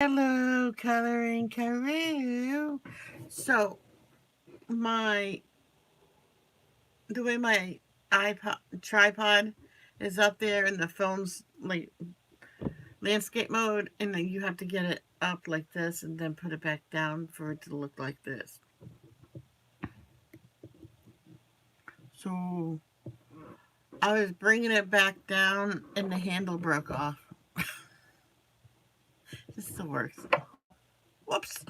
Hello, Coloring Carew. So, my the way my iPod tripod is up there and the phone's like landscape mode, and then you have to get it up like this and then put it back down for it to look like this. So, I was bringing it back down and the handle broke off. This is the worst. Whoops.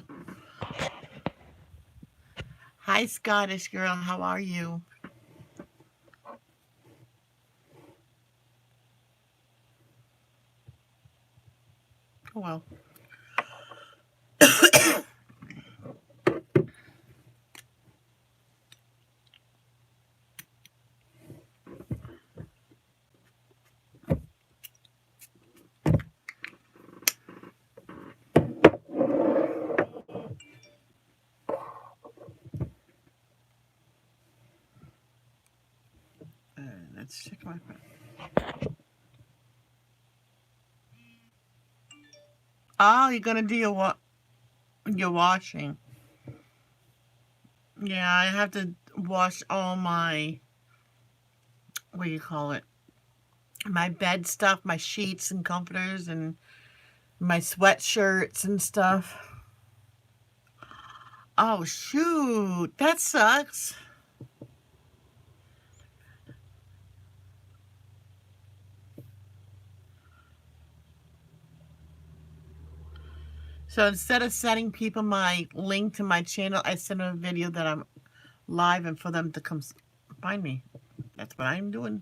Hi, Scottish girl. How are you? Oh, well. Let's check my phone. Oh, you're gonna do your washing. Yeah, I have to wash all my, what do you call it? My bed stuff, my sheets and comforters and my sweatshirts and stuff. Oh, shoot. That sucks. So instead of sending people my link to my channel, I send them a video that I'm live and for them to come find me. That's what I'm doing.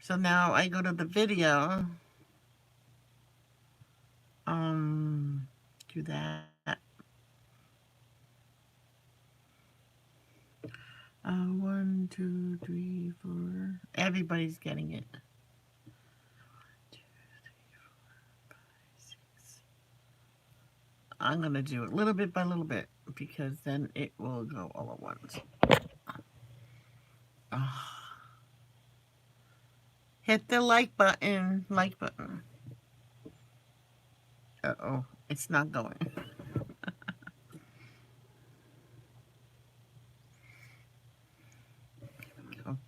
So now I go to the video. Um, do that. One, two, three, four. Everybody's getting it. I'm going to do it little bit by little bit because then it will go all at once. Oh. Hit the like button. Like button. Uh-oh. It's not going. Go.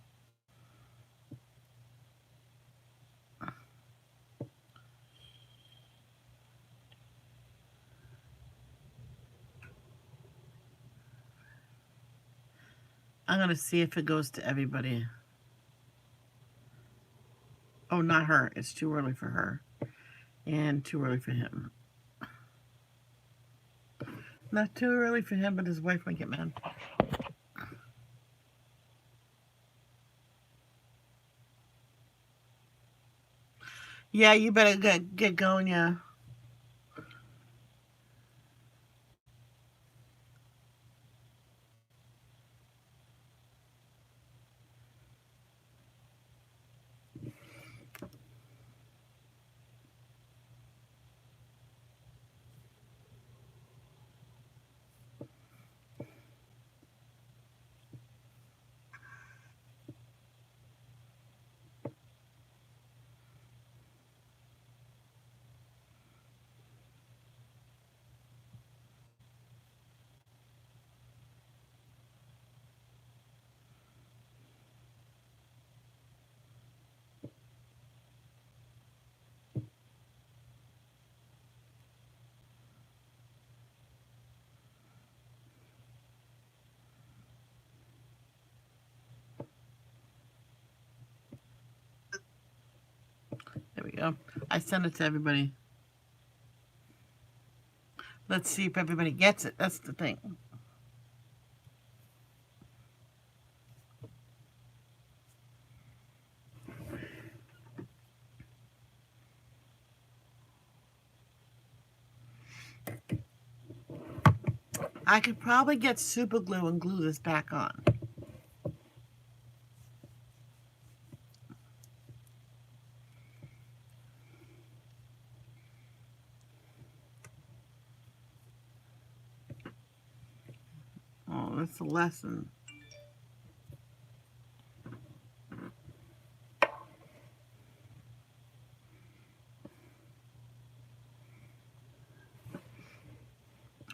I'm going to see if it goes to everybody. Oh, not her. It's too early for her. And too early for him. Not too early for him, but his wife might get mad. Yeah, you better get going, yeah. There we go. I send it to everybody. Let's see if everybody gets it. That's the thing. I could probably get super glue and glue this back on. Oh, that's a lesson.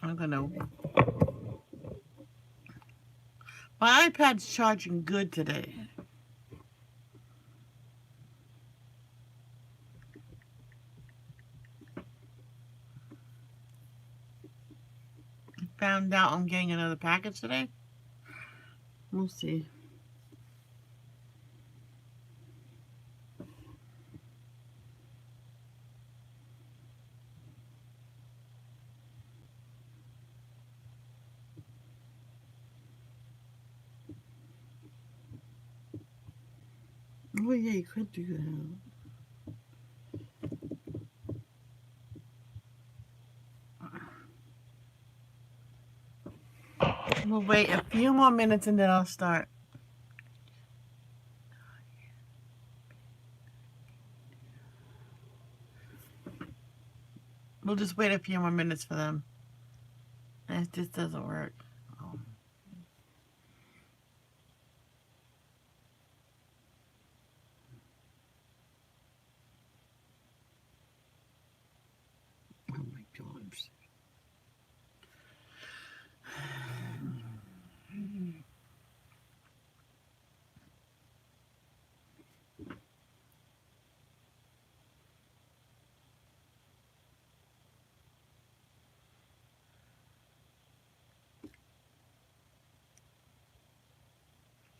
I'm gonna. My iPad's charging good today. Found out I'm getting another package today. We'll see. Oh yeah, you could do that. We'll wait a few more minutes and then I'll start. We'll just wait a few more minutes for them. If this doesn't work. Oh my God.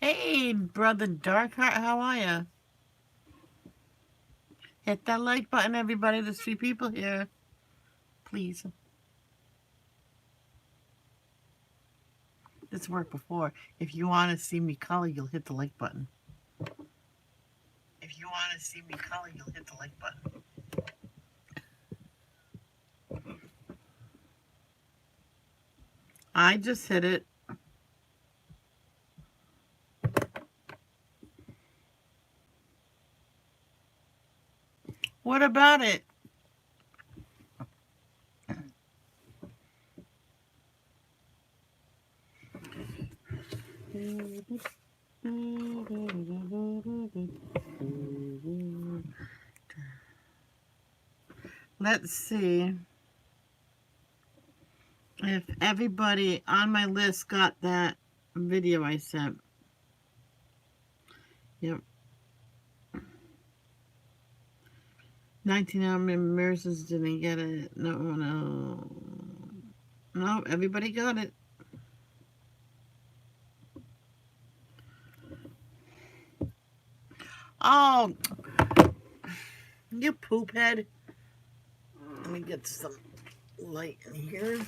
Hey, brother Darkheart, how are ya? Hit that like button, everybody. There's 3 people here. Please. This worked before. If you want to see me color, you'll hit the like button. If you want to see me color, you'll hit the like button. I just hit it. What about it? Let's see if everybody on my list got that video I sent. Yep. 19 members didn't get it. No. No, everybody got it. Oh, you poop head. Let me get some light in here.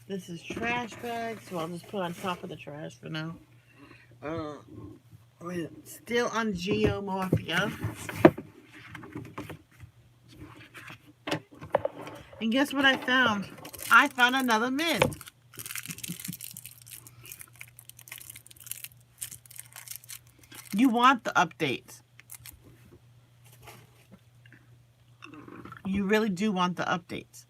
This is trash bags, so I'll just put on top of the trash for now. We're still on Geomorphia. And guess what I found? I found another mint. You want the updates. You really do want the updates.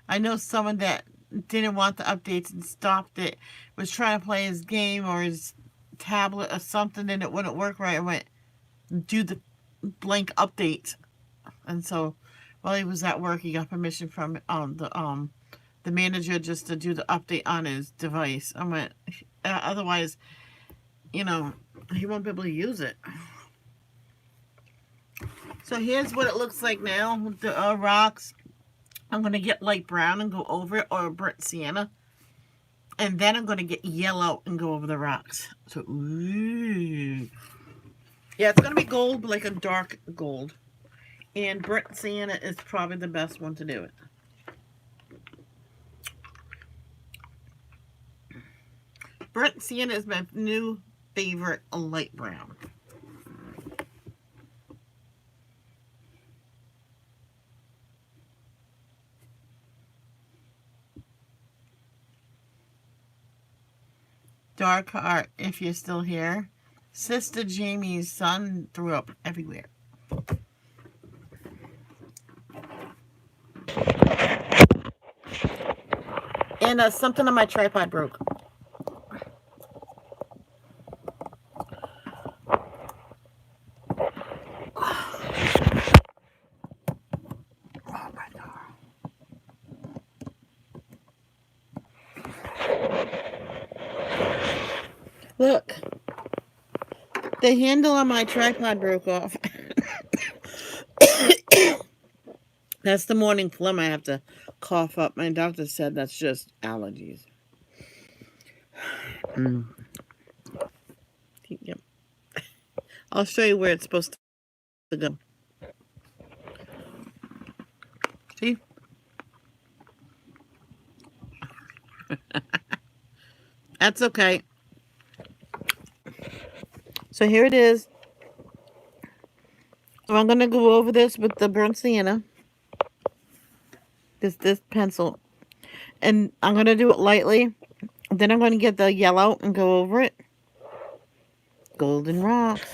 I know someone that didn't want the updates and stopped it, was trying to play his game or his tablet or something, and it wouldn't work right. I went, do the blank update. And so while he was at work, he got permission from the manager just to do the update on his device. I went, otherwise, you know, he won't be able to use it. So here's what it looks like now with the rocks. I'm going to get light brown and go over it, or burnt sienna. And then I'm going to get yellow and go over the rocks. So, ooh. Yeah, it's going to be gold, but like a dark gold. And burnt sienna is probably the best one to do it. Burnt sienna is my new favorite light brown. Darkheart, if you're still here. Sister Jamie's son threw up everywhere. And something on my tripod broke. Look, the handle on my tripod broke off. That's the morning phlegm I have to cough up. My doctor said that's just allergies. Mm. Yep. I'll show you where it's supposed to go. See? That's okay. So here it is. So I'm going to go over this with the burnt sienna. This pencil. And I'm going to do it lightly. Then I'm going to get the yellow and go over it. Golden rocks.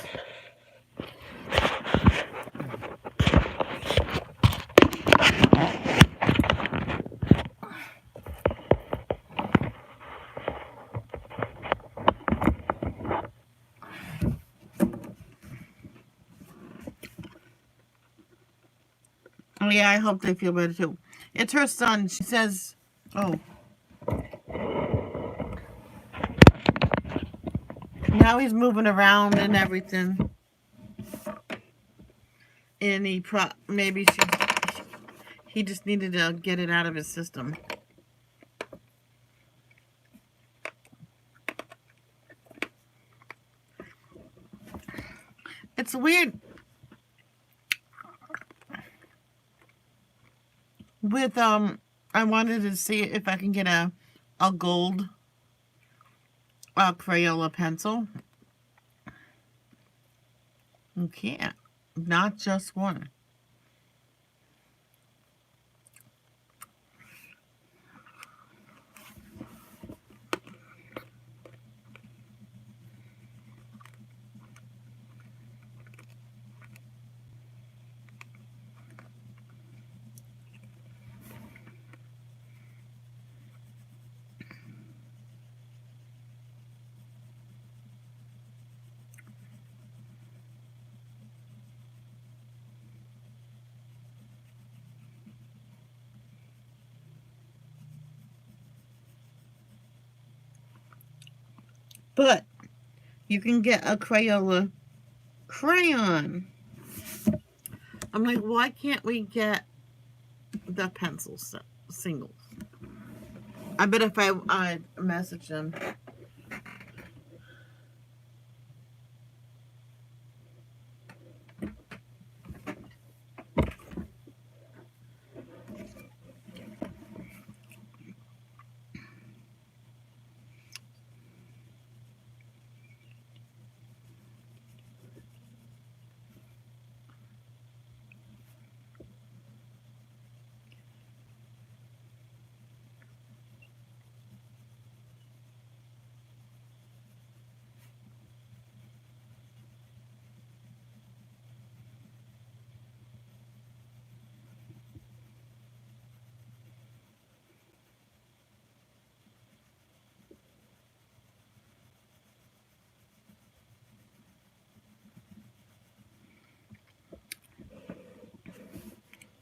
Oh yeah, I hope they feel better too. It's her son. She says, oh. Now he's moving around and everything. And maybe he just needed to get it out of his system. It's weird. With I wanted to see if I can get a gold Crayola pencil. You can't. Not just one. But you can get a Crayola crayon. I'm like, why can't we get the pencil singles? I bet if I message them.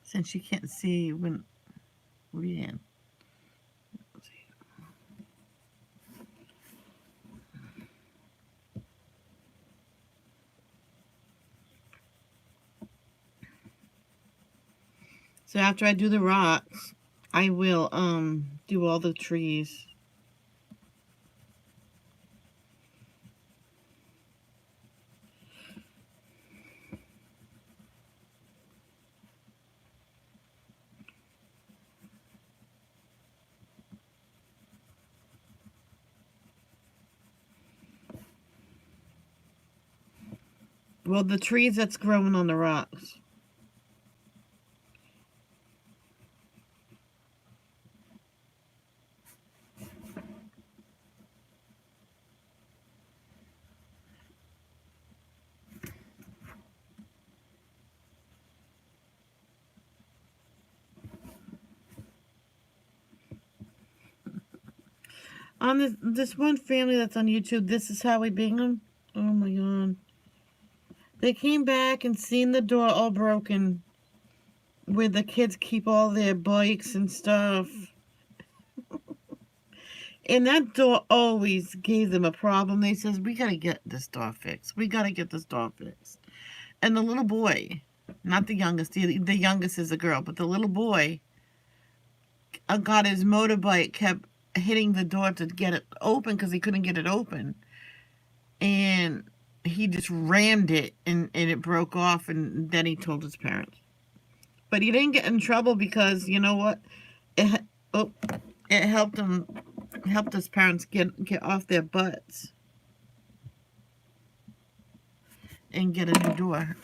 Since you can't see when reading. So after I do the rocks, I will do all the trees. Well, the trees that's growing on the rocks. On this one family that's on YouTube, This Is How We Bingham. Oh my god. They came back and seen the door all broken, where the kids keep all their bikes and stuff. And that door always gave them a problem. They says, we got to get this door fixed. We got to get this door fixed. And the little boy, not the youngest, the youngest is a girl, but the little boy got his motorbike, kept hitting the door to get it open because he couldn't get it open. And he just rammed it and it broke off, and then he told his parents. But he didn't get in trouble because, you know what? It, oh, it helped his parents get off their butts and get a new door.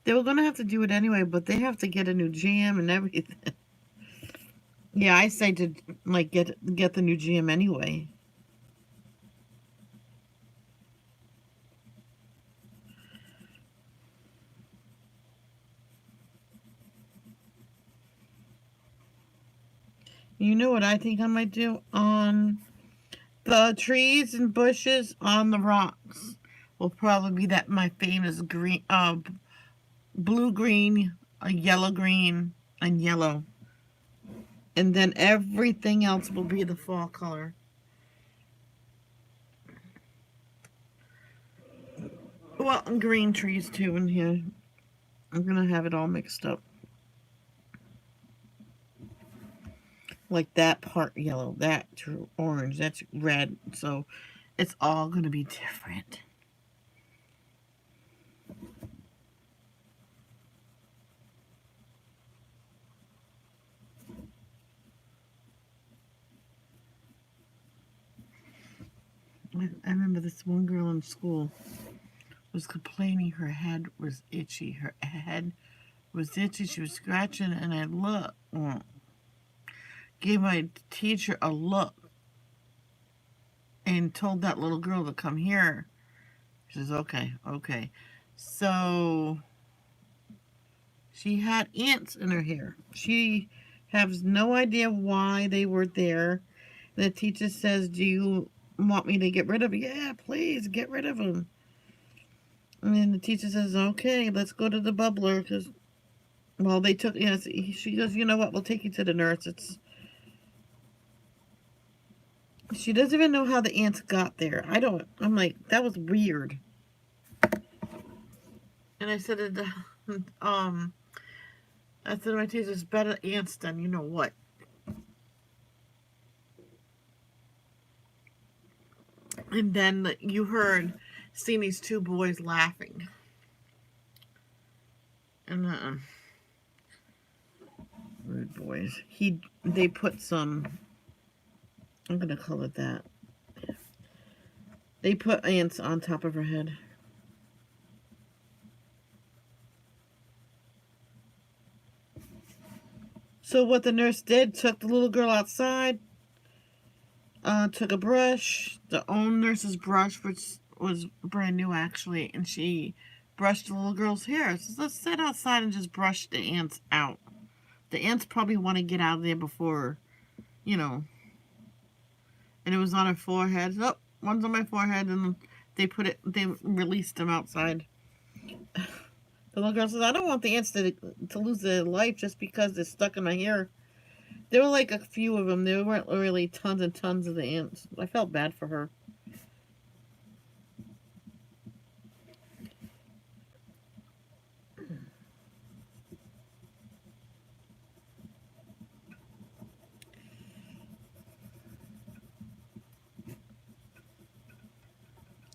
They were going to have to do it anyway, but they have to get a new jam and everything. Yeah, I say to like get the new jam anyway. You know what I think I might do? On the trees and bushes on the rocks will probably be that my famous green, blue green, yellow green, and yellow. And then everything else will be the fall color. Well, and green trees too in here. I'm gonna have it all mixed up. Like that part yellow, that's orange, that's red. So it's all gonna be different. I remember this one girl in school was complaining her head was itchy. Her head was itchy. She was scratching, and I looked. Gave my teacher a look and told that little girl to come here. She says, okay, okay. So she had ants in her hair. She has no idea why they were there. The teacher says, do you want me to get rid of them? Yeah, please, get rid of them. And then the teacher says, okay, let's go to the bubbler. Because, well, they took, yes, she goes, you know what, we'll take you to the nurse. She doesn't even know how the ants got there. I'm like, that was weird. And I said, I said to my teacher, it's better ants than you know what. And then you heard, seeing these two boys laughing. And, rude boys. They put some, I'm going to call it that. They put ants on top of her head. So what the nurse did, took the little girl outside, took a brush, the own nurse's brush, which was brand new actually, and she brushed the little girl's hair. So let's sit outside and just brush the ants out. The ants probably want to get out of there before, you know. And it was on her forehead. Oh, one's on my forehead, and they released them outside. The little girl says, I don't want the ants to lose their life just because they're stuck in my hair. There were like a few of them. There weren't really tons and tons of the ants. I felt bad for her.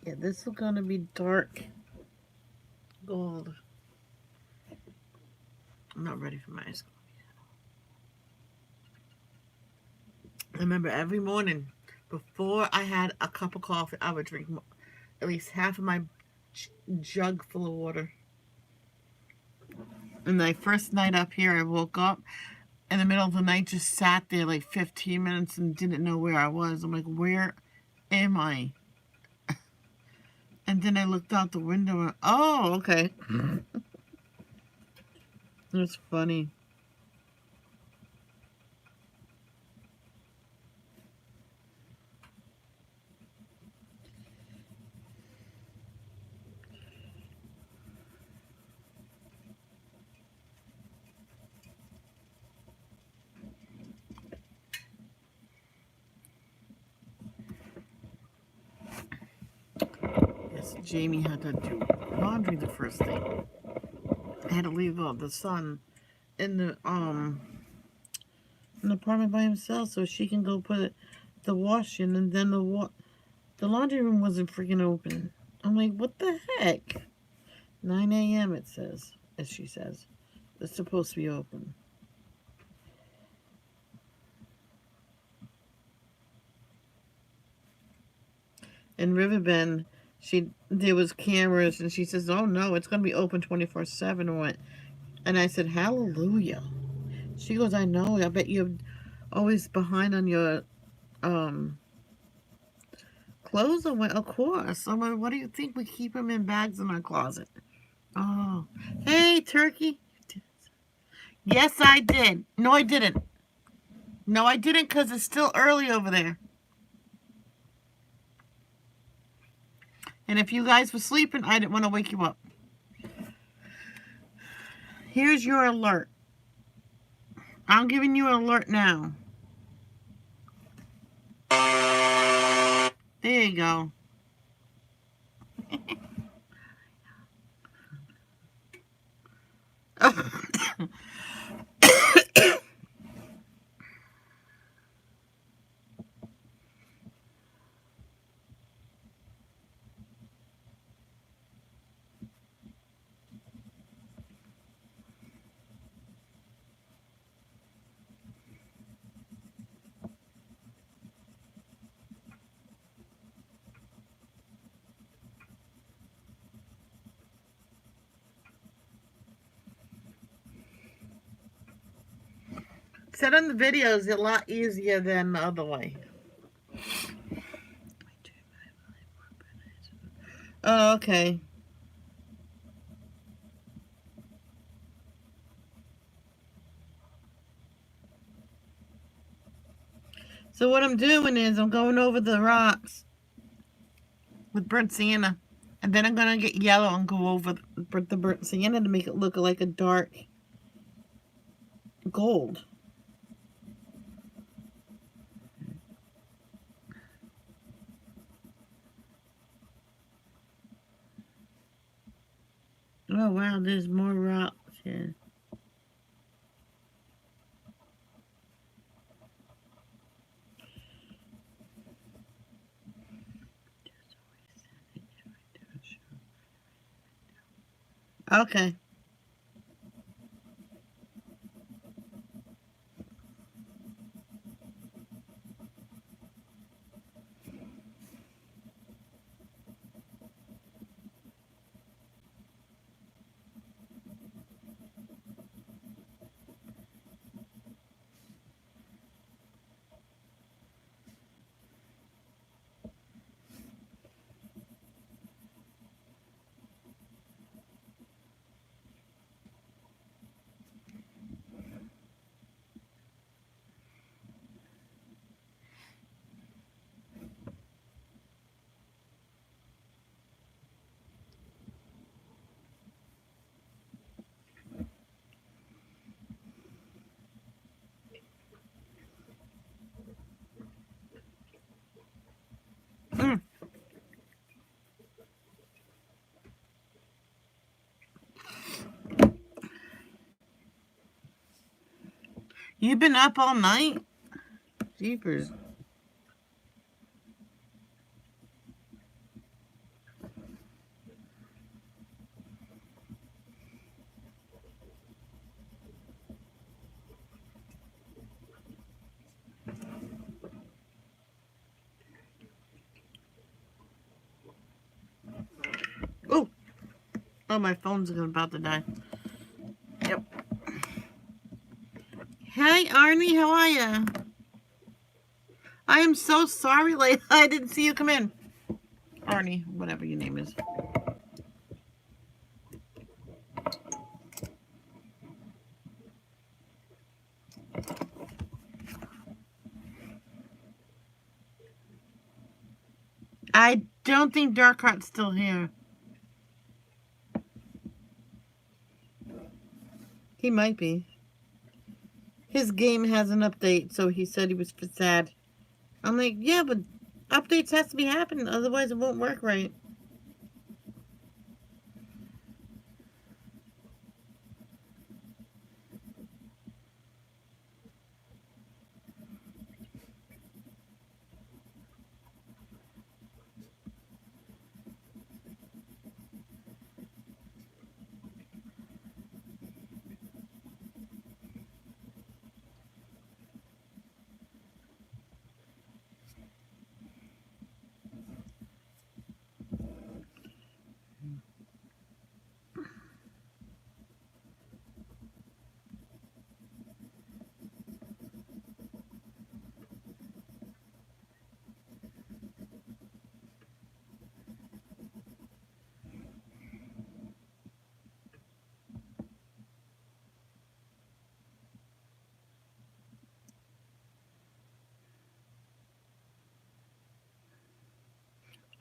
Yeah, this is going to be dark gold. I'm not ready for my ice coffee. I remember every morning before I had a cup of coffee, I would drink at least half of my jug full of water. And my first night up here, I woke up in the middle of the night, just sat there like 15 minutes and didn't know where I was. I'm like, where am I? And then I looked out the window and, oh, okay. It was funny. because Jamie had to do laundry the first thing. I had to leave the son in the apartment by himself so she can go put the wash in, and then the laundry room wasn't freaking open. I'm like, what the heck? 9 a.m. it says, as she says. It's supposed to be open. In Riverbend, there was cameras, and she says, "Oh no, it's going to be open 24/7." And I said, "Hallelujah." She goes, "I know. I bet you're always behind on your clothes." I went, "Of course." I went, "What do you think? We keep them in bags in our closet." Oh, hey, turkey. Yes, I did. No, I didn't. No, I didn't, because it's still early over there. And if you guys were sleeping, I didn't want to wake you up. Here's your alert. I'm giving you an alert now. There you go. Set on the videos a lot easier than the other way. Oh, okay. So what I'm doing is I'm going over the rocks with burnt sienna. And then I'm going to get yellow and go over the burnt sienna to make it look like a dark gold. Oh, wow, there's more rocks here. Okay. You've been up all night? Jeepers. Oh. Oh, my phone's about to die. Yep. Hey, Arnie, how are you? I am so sorry, Layla. I didn't see you come in. Arnie, whatever your name is. I don't think Darkheart's still here. He might be. His game has an update, so he said he was sad. I'm like, yeah, but updates has to be happening, otherwise it won't work right.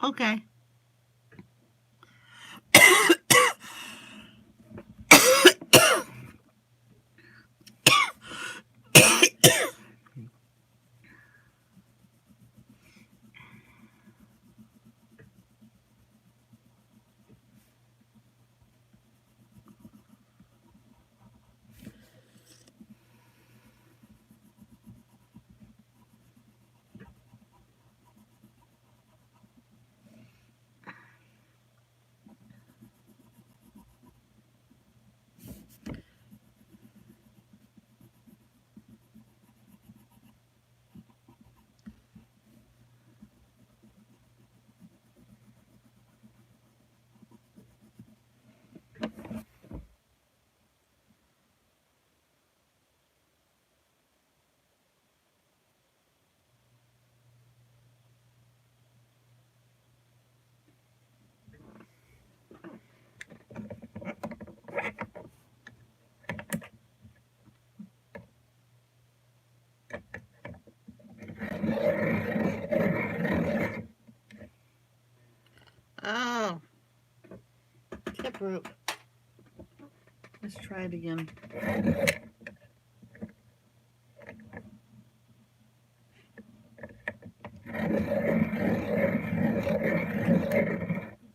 Okay. Oh, tip root. Let's try it again.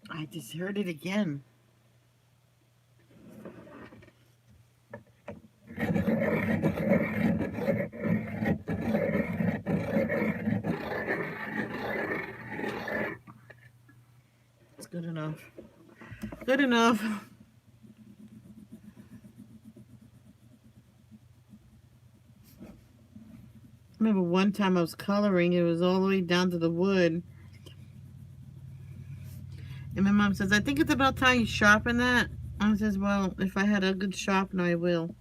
I just heard it again. It's good enough. Good enough. I remember one time I was coloring, it was all the way down to the wood. And my mom says, I think it's about time you sharpen that. I says, well, if I had a good sharpener, I will.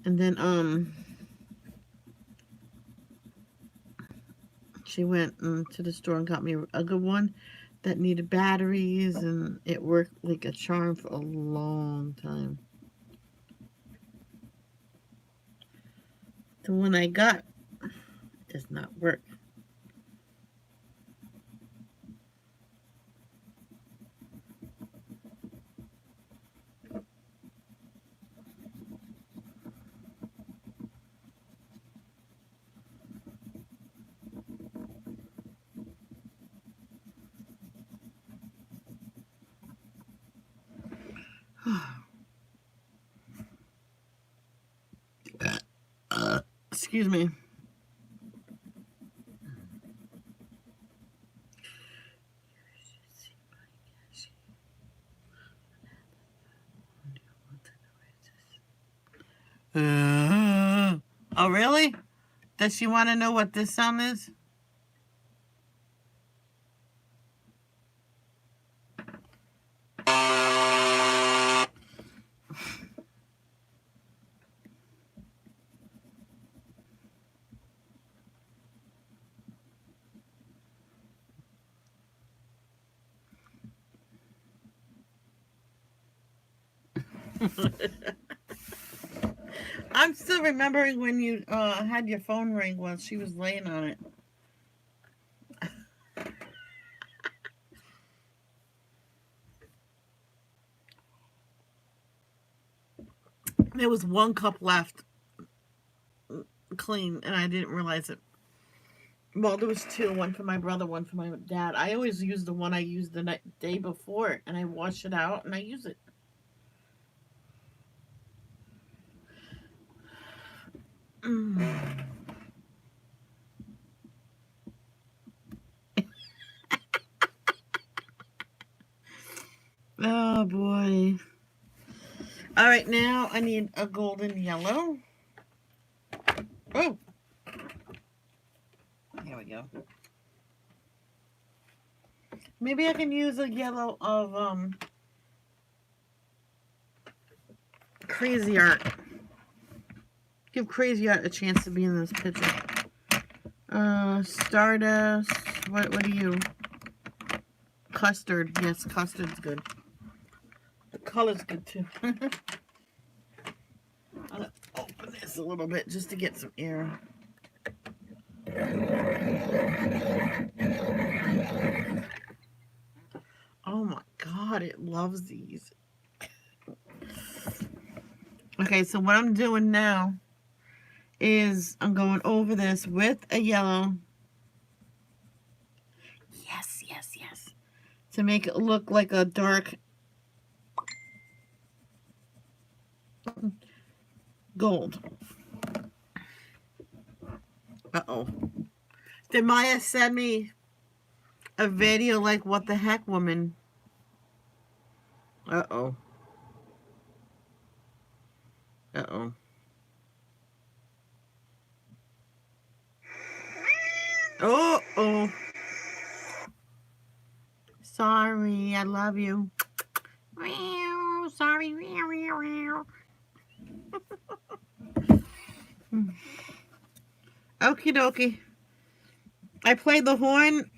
And then, she went to the store and got me a good one that needed batteries, and it worked like a charm for a long time. The one I got does not work. Excuse me. Oh, really? Does she want to know what this sound is? I'm still remembering when you had your phone ring while she was laying on it. There was one cup left clean, and I didn't realize it. Well, there was two, one for my brother, one for my dad. I always use the one I used the day before, and I wash it out and I use it. Mm. Oh boy. All right, now I need a golden yellow. Oh, here we go. Maybe I can use a yellow of Crazy Art. Give Crazy Art a chance to be in this picture. Stardust. What are you? Custard. Yes, custard's good. The color's good too. I'm gonna open this a little bit just to get some air. Oh my god, it loves these. Okay, so what I'm doing now is I'm going over this with a yellow. Yes, yes, yes. To make it look like a dark gold. Uh-oh. Did Maya send me a video like what the heck, woman? Uh-oh. Uh-oh. Oh. Sorry, I love you. Sorry. Okie dokie. I played the horn,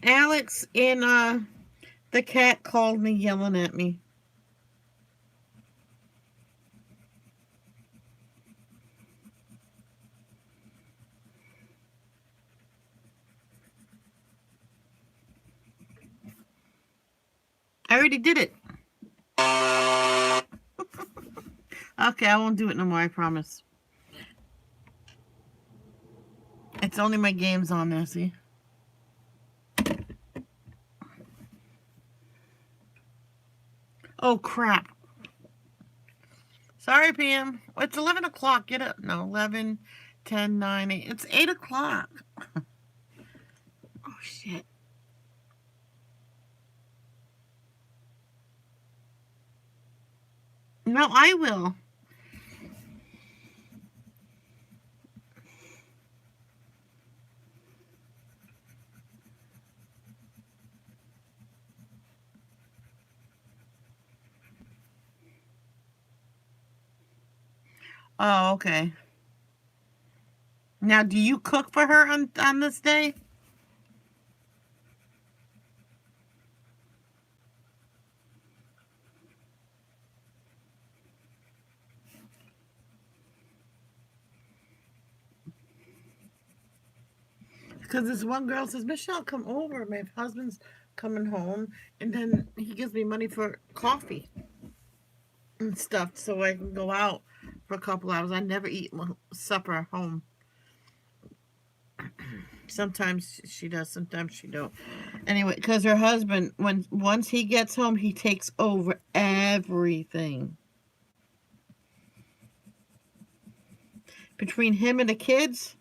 Alex, and the cat called me yelling at me. I already did it. Okay, I won't do it no more, I promise. It's only my games on there, see? Oh, crap. Sorry, Pam. It's 11 o'clock. Get up. No, 11, 10, 9, 8. It's 8 o'clock. Oh, shit. No, I will. Oh, okay. Now, do you cook for her on this day? Because this one girl says, Michelle, come over. My husband's coming home. And then he gives me money for coffee and stuff so I can go out for a couple hours. I never eat supper at home. Sometimes she does, sometimes she don't. Anyway, because her husband, once he gets home, he takes over everything. Between him and the kids,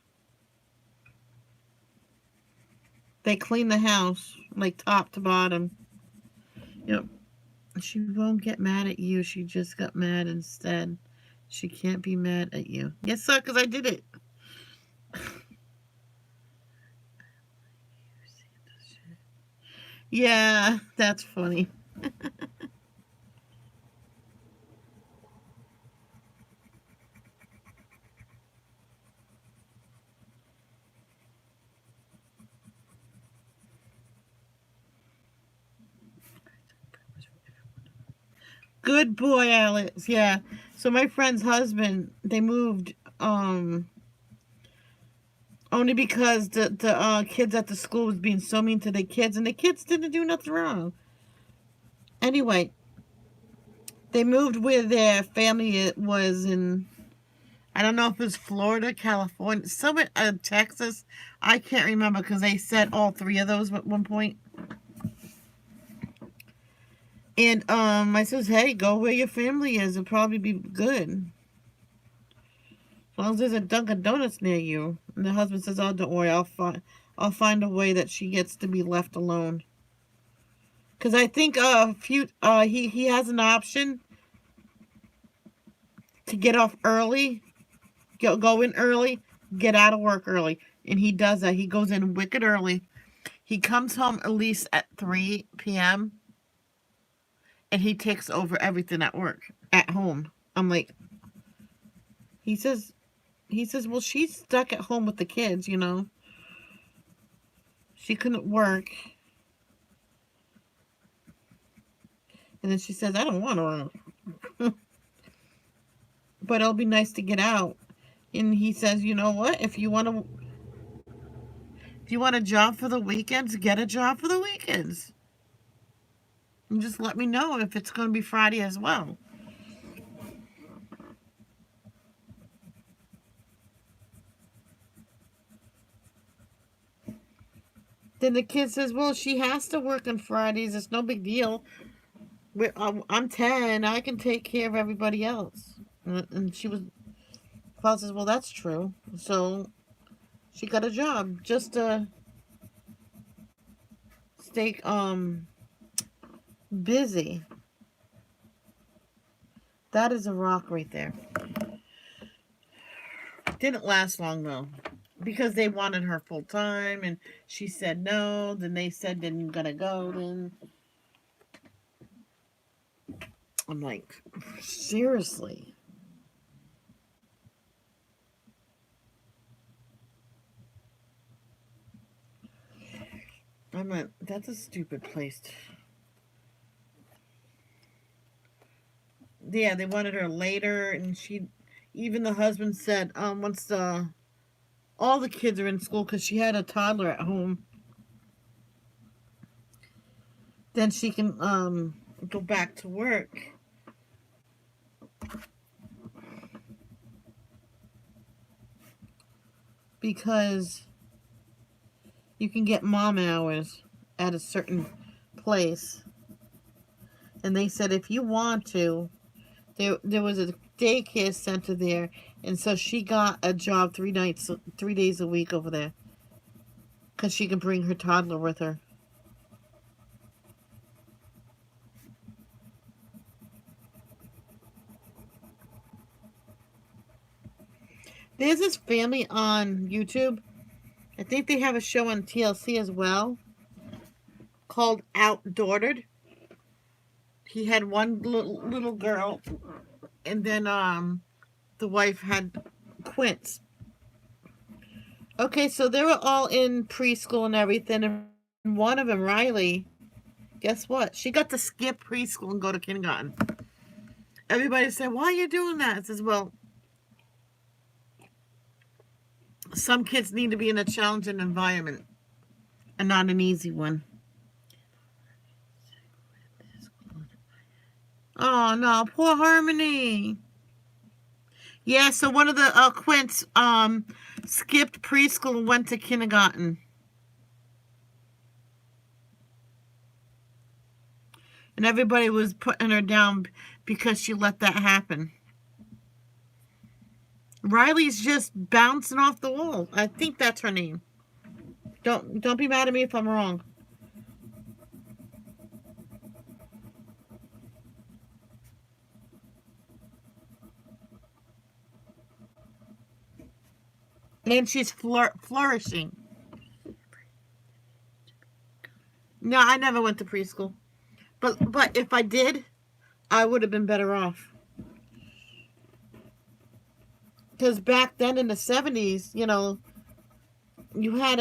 they clean the house like top to bottom. Yep. She won't get mad at you. She just got mad instead. She can't be mad at you. Yes, sir, because I did it. Yeah, that's funny. Good boy, Alex. Yeah. So my friend's husband, they moved only because the kids at the school was being so mean to the kids, and the kids didn't do nothing wrong. Anyway, they moved where their family was in. I don't know if it's Florida, California, somewhere Texas. I can't remember because they said all three of those at one point. And I says, hey, go where your family is. It'll probably be good. As long as there's a Dunkin' Donuts near you. And the husband says, oh, don't worry, I'll find a way that she gets to be left alone. Because I think he has an option to get off early, go in early, get out of work early. And he does that. He goes in wicked early. He comes home at least at 3 p.m. And he takes over everything at work, at home. I'm like, he says, well, she's stuck at home with the kids, you know. She couldn't work. And then she says, I don't want to. But it'll be nice to get out. And he says, you know what? If you want to... If you want a job for the weekends, get a job for the weekends. And just let me know if it's going to be Friday as well. Then the kid says, well, she has to work on Fridays. It's no big deal. I'm 10. I can take care of everybody else. And she was, Paul says, well, that's true. So she got a job just to stay busy. That is a rock right there. Didn't last long though, because they wanted her full time, and she said no. Then they said, "Then you're gonna go." Then I'm like, seriously. I'm like, that's a stupid place. Yeah, they wanted her later, and even the husband said, once all the kids are in school, because she had a toddler at home, then she can go back to work. Because you can get mom hours at a certain place. And they said if you want to, there was a daycare center there, and so she got a job 3 days a week over there, because she can bring her toddler with her. There's this family on YouTube. I think they have a show on TLC as well, called Outdaughtered. He had one little girl, and then the wife had twins. Okay, so they were all in preschool and everything, and one of them, Riley, guess what? She got to skip preschool and go to kindergarten. Everybody said, why are you doing that? I says, well, some kids need to be in a challenging environment and not an easy one. Oh, no, poor Harmony. Yeah, so one of the Quints skipped preschool and went to kindergarten. And everybody was putting her down because she let that happen. Riley's just bouncing off the wall. I think that's her name. Don't be mad at me if I'm wrong. And she's flourishing. No, I never went to preschool. But if I did, I would have been better off. Because back then in the 70s, you had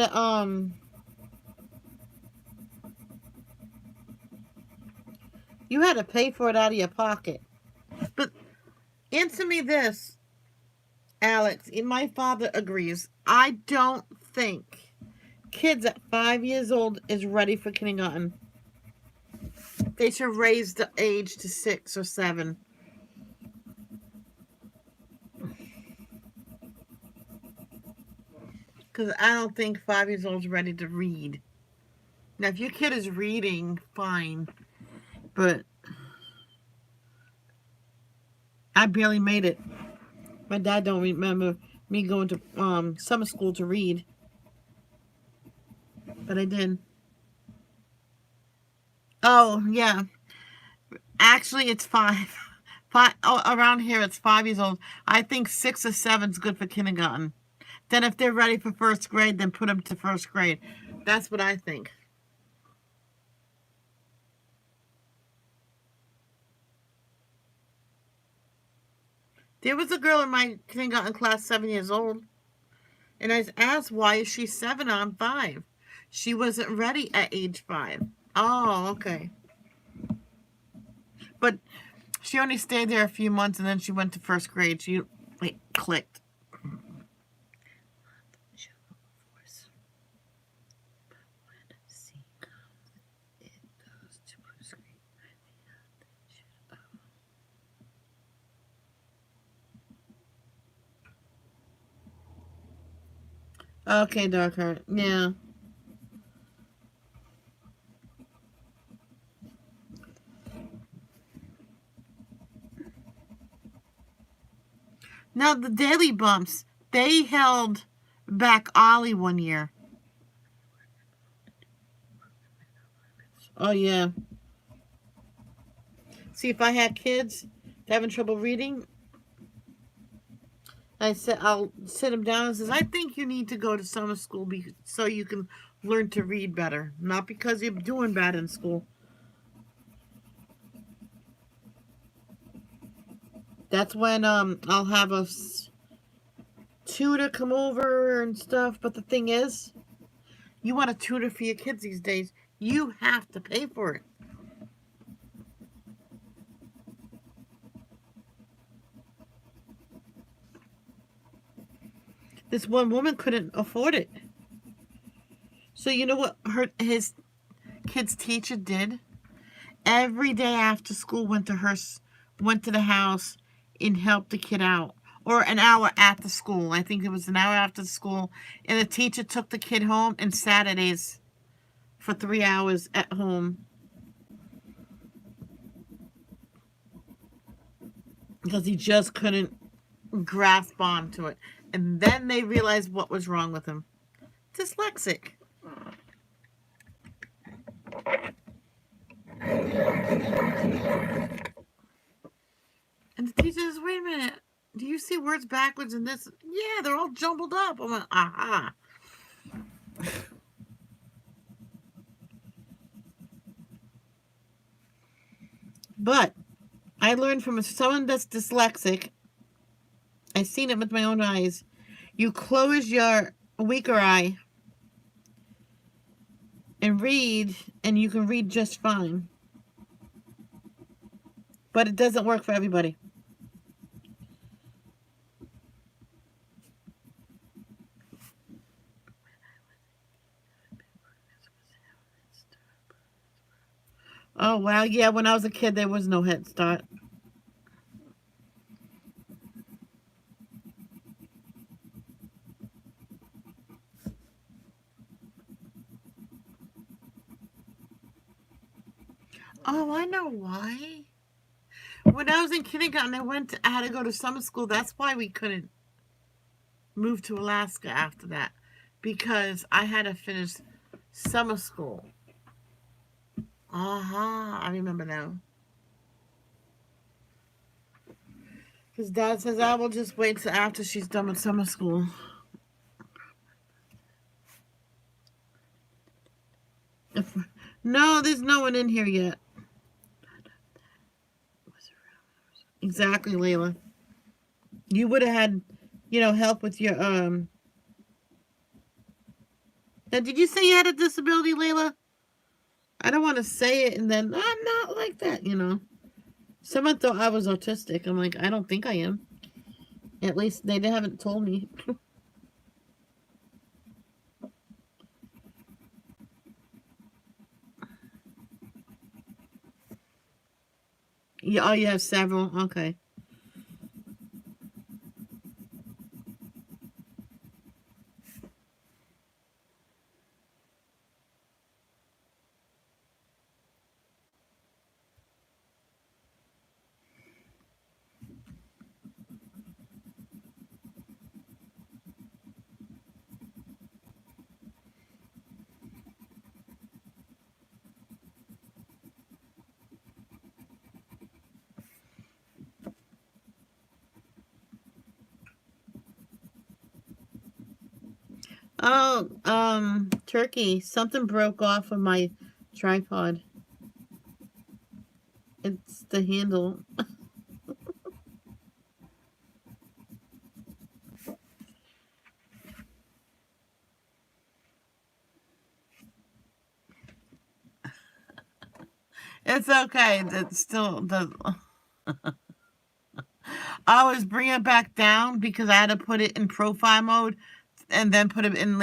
to pay for it out of your pocket. But answer me this, Alex. My father agrees. I don't think kids at 5 years old is ready for kindergarten. They should raise the age to 6 or 7. Because I don't think 5 years old is ready to read. Now, if your kid is reading, fine. But I barely made it. My dad don't remember me going to summer school to read. But I did. Oh, yeah. Actually, it's 5. Around here, it's 5 years old. I think 6 or 7 is good for kindergarten. Then if they're ready for first grade, then put them to first grade. That's what I think. There was a girl in my kindergarten class 7 years old. And I asked, why is she 7? I'm 5. She wasn't ready at age 5. Oh, okay. But she only stayed there a few months, and then she went to first grade. Clicked. Okay, dark heart. Yeah. Now the Daily Bumps, they held back Ollie one year. Oh yeah. See, if I had kids having trouble reading, I'll sit them down and says, I think you need to go to summer school so you can learn to read better, not because you're doing bad in school. That's when I'll have a tutor come over and stuff. But the thing is, you want a tutor for your kids these days, you have to pay for it. This one woman couldn't afford it. So you know what his kid's teacher did? Every day after school went to the house and helped the kid out. Or an hour at the school. I think it was an hour after school. And the teacher took the kid home and Saturdays for 3 hours at home. Because he just couldn't grasp onto it. And then they realized what was wrong with him. Dyslexic. And the teacher says, wait a minute. Do you see words backwards in this? Yeah, they're all jumbled up. I'm like, aha. But I learned from someone that's dyslexic. I've seen it with my own eyes. You close your weaker eye and read, and you can read just fine. But it doesn't work for everybody. Oh, wow. Yeah, when I was a kid, there was no Head Start. Oh, I know why. When I was in kindergarten, I had to go to summer school. That's why we couldn't move to Alaska after that. Because I had to finish summer school. Aha, I remember now. Because Dad says, I will just wait till after she's done with summer school. No, there's no one in here yet. Exactly, Layla. You would have had, help with your Now, did you say you had a disability, Layla? I don't want to say it and then I'm not like that. Someone thought I was autistic. I'm like, I don't think I am. At least they haven't told me. Yeah, oh, you have several. Okay. Oh, turkey. Something broke off of my tripod. It's the handle. It's okay. It's still the. I always bring it back down because I had to put it in profile mode and then put it in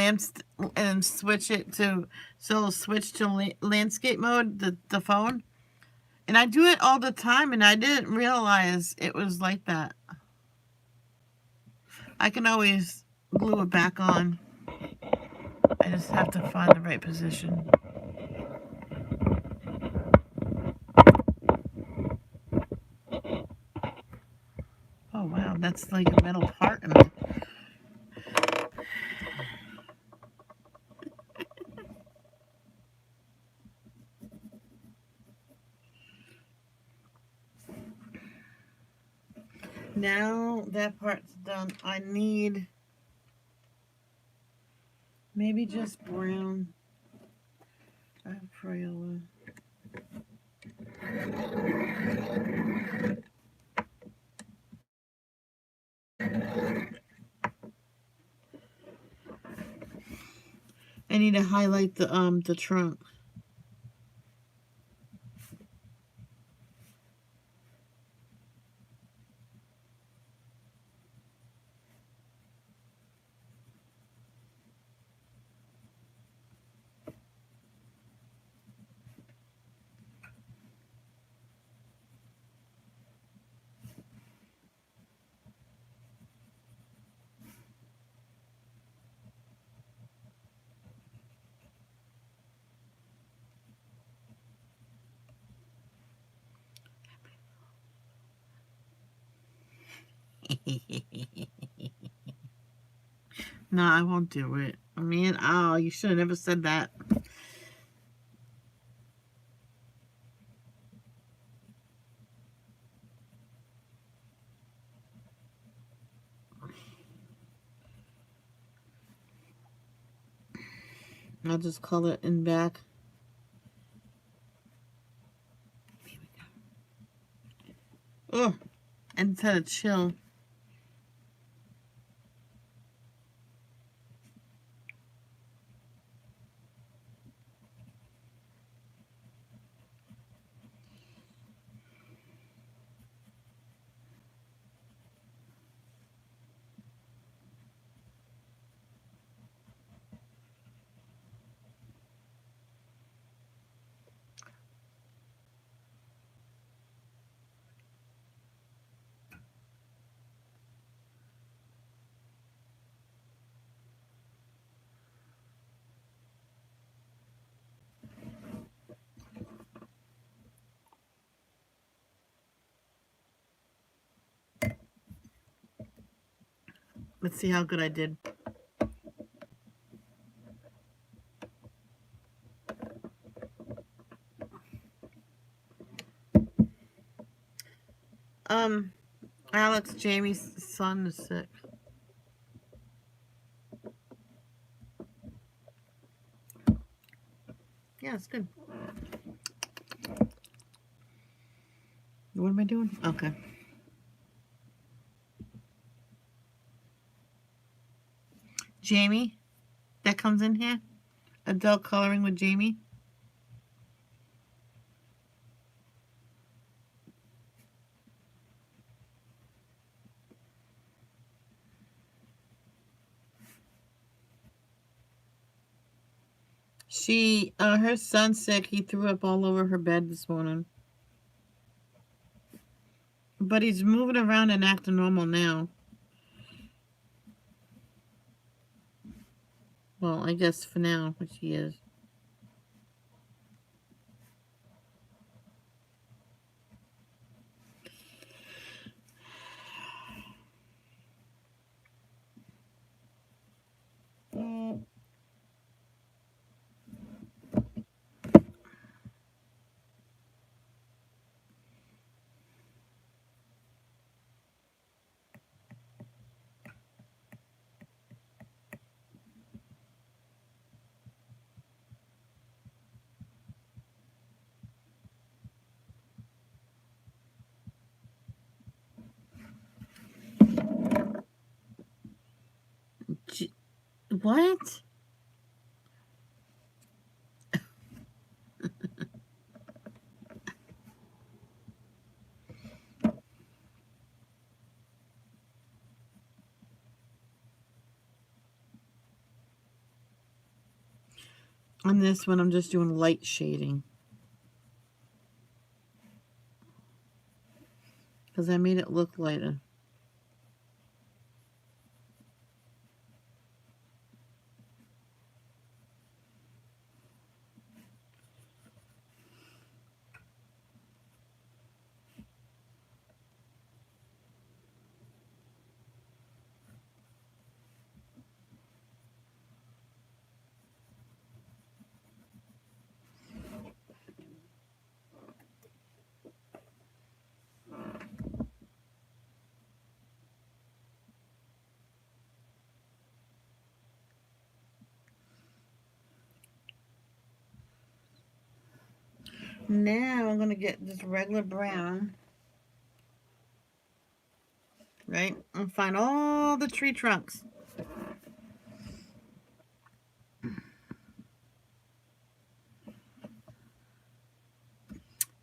and switch it to switch to landscape mode, the phone. And I do it all the time and I didn't realize it was like that. I can always glue it back on. I just have to find the right position. Oh wow, that's like a metal part in it. Now that part's done, I need maybe just brown. I have Crayola. I need to highlight the trunk. No, I won't do it. I mean, oh, you should have never said that. I'll just color it in back. Oh, and it's had a chill. Let's see how good I did. Alex, Jamie's son is sick. Yeah, it's good. What am I doing? Okay. Jamie, that comes in here. Adult coloring with Jamie. Her son's sick. He threw up all over her bed this morning. But he's moving around and acting normal now. Well, I guess for now, which he is. What? On this one, I'm just doing light shading. Because I made it look lighter. Now I'm going to get this regular brown, right? And find all the tree trunks.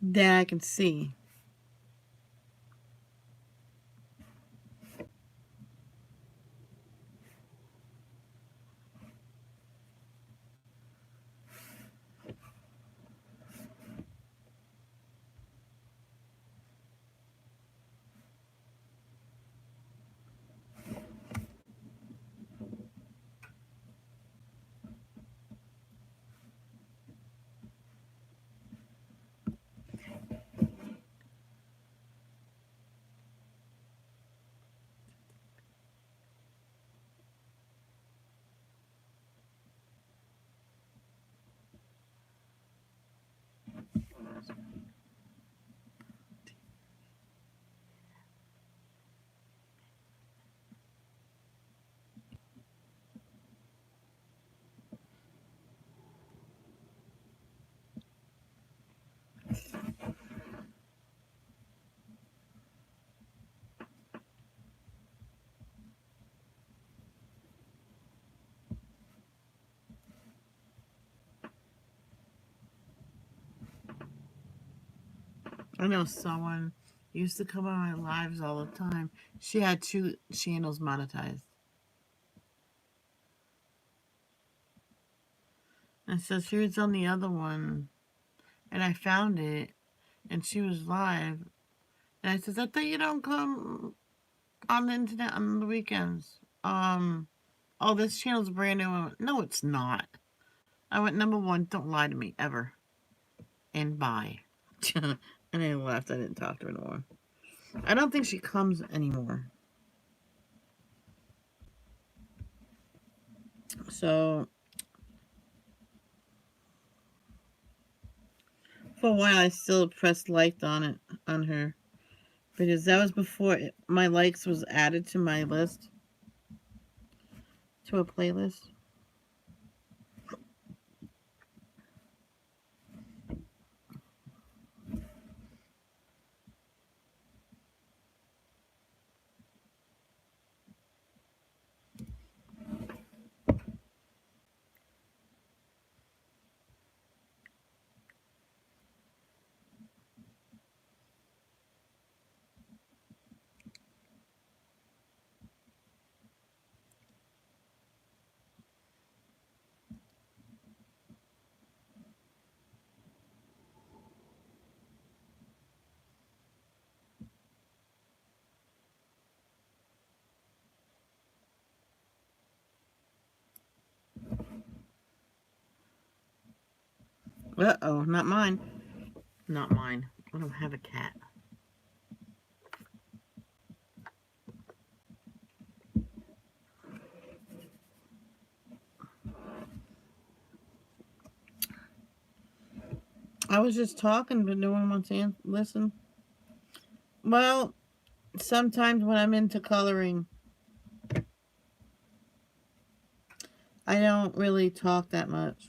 That I can see. I know someone used to come on my lives all the time. She had 2 channels monetized. And says, here's on the other one. And I found it. And she was live. And I says, I thought you don't come on the internet on the weekends. Oh, this channel's brand new. I went, no, it's not. I went, number one, don't lie to me, ever. And bye. And I left. I didn't talk to her anymore. I don't think she comes anymore. So, for a while, I still pressed liked on it, on her. Because that was before my likes was added to my list. To a playlist. Uh-oh, not mine. Not mine. I don't have a cat. I was just talking, but no one wants to listen. Well, sometimes when I'm into coloring, I don't really talk that much.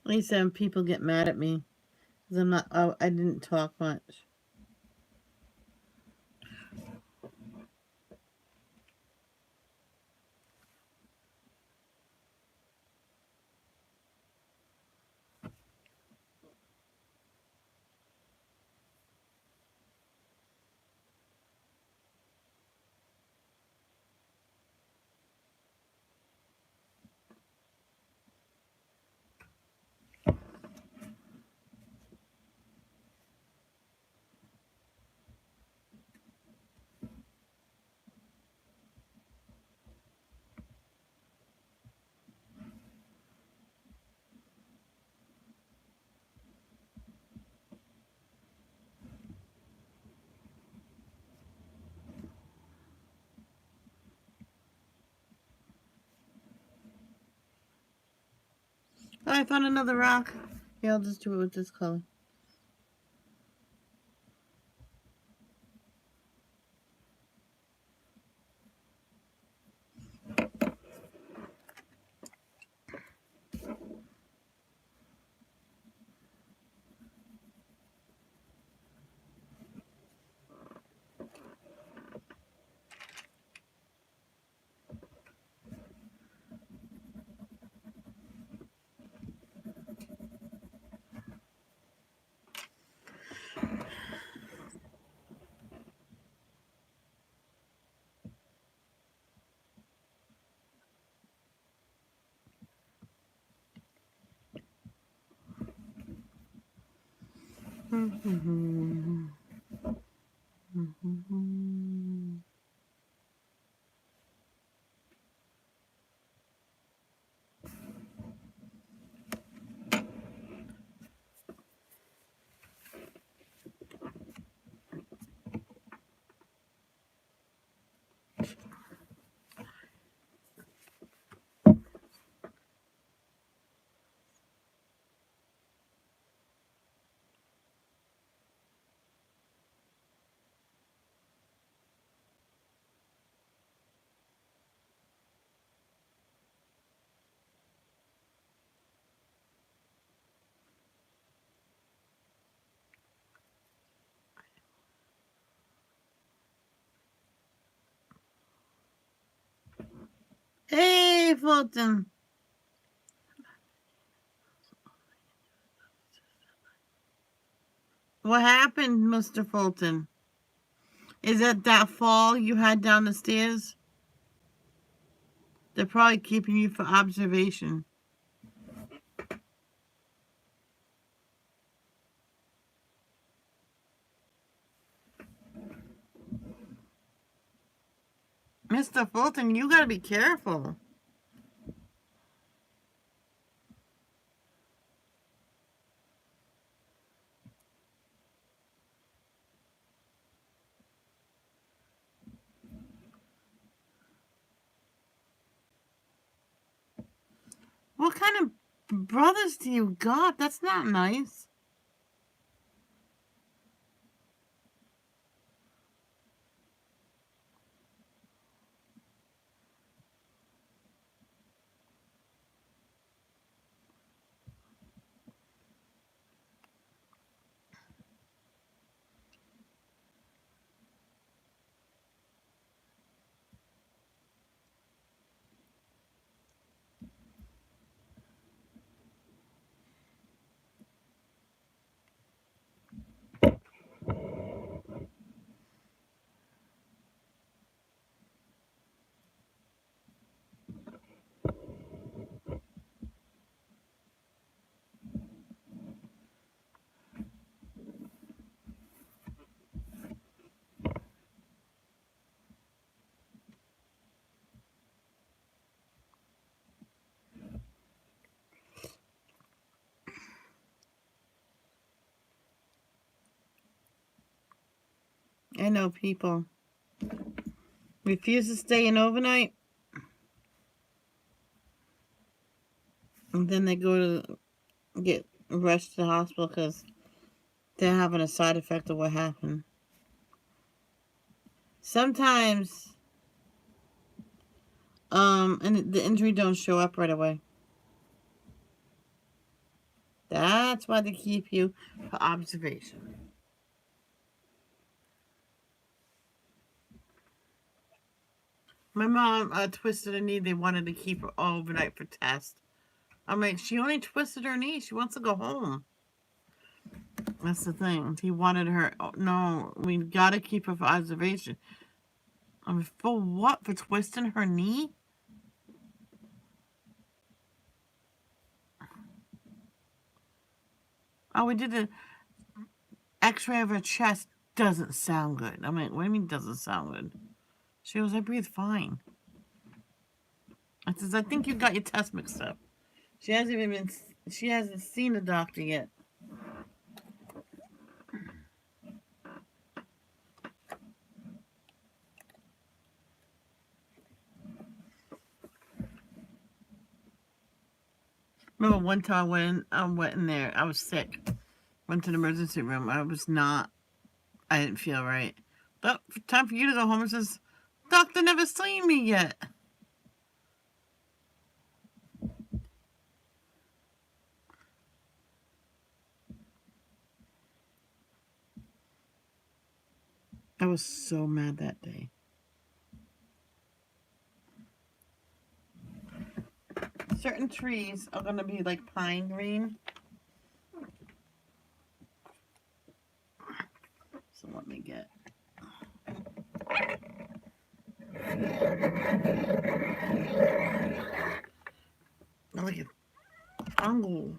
At least people get mad at me because I'm not. I didn't talk much. Oh, I found another rock. Yeah, I'll just do it with this color. Hey, Fulton. What happened, Mr. Fulton? Is it that fall you had down the stairs? They're probably keeping you for observation. Mr. Fulton, you gotta be careful. What kind of brothers do you got? That's not nice. I know people refuse to stay in overnight, and then they go to get rushed to the hospital because they're having a side effect of what happened. Sometimes, and the injury don't show up right away. That's why they keep you for observation. My mom twisted a knee. They wanted to keep her overnight for test. I'm like, she only twisted her knee. She wants to go home. That's the thing. He wanted her. Oh, no, we gotta keep her for observation. I mean, for what? For twisting her knee? Oh, we did an X-ray of her chest. Doesn't sound good. I'm like, what do you mean doesn't sound good? She goes, I breathe fine. I says, I think you got your test mixed up. She hasn't even been. She hasn't seen a doctor yet. remember one time I went in there. I was sick. Went to the emergency room. I didn't feel right. But time for you to go home. It says, doctor never seen me yet. I was so mad that day. Certain trees are going to be like pine green. So let me get. Look at angle.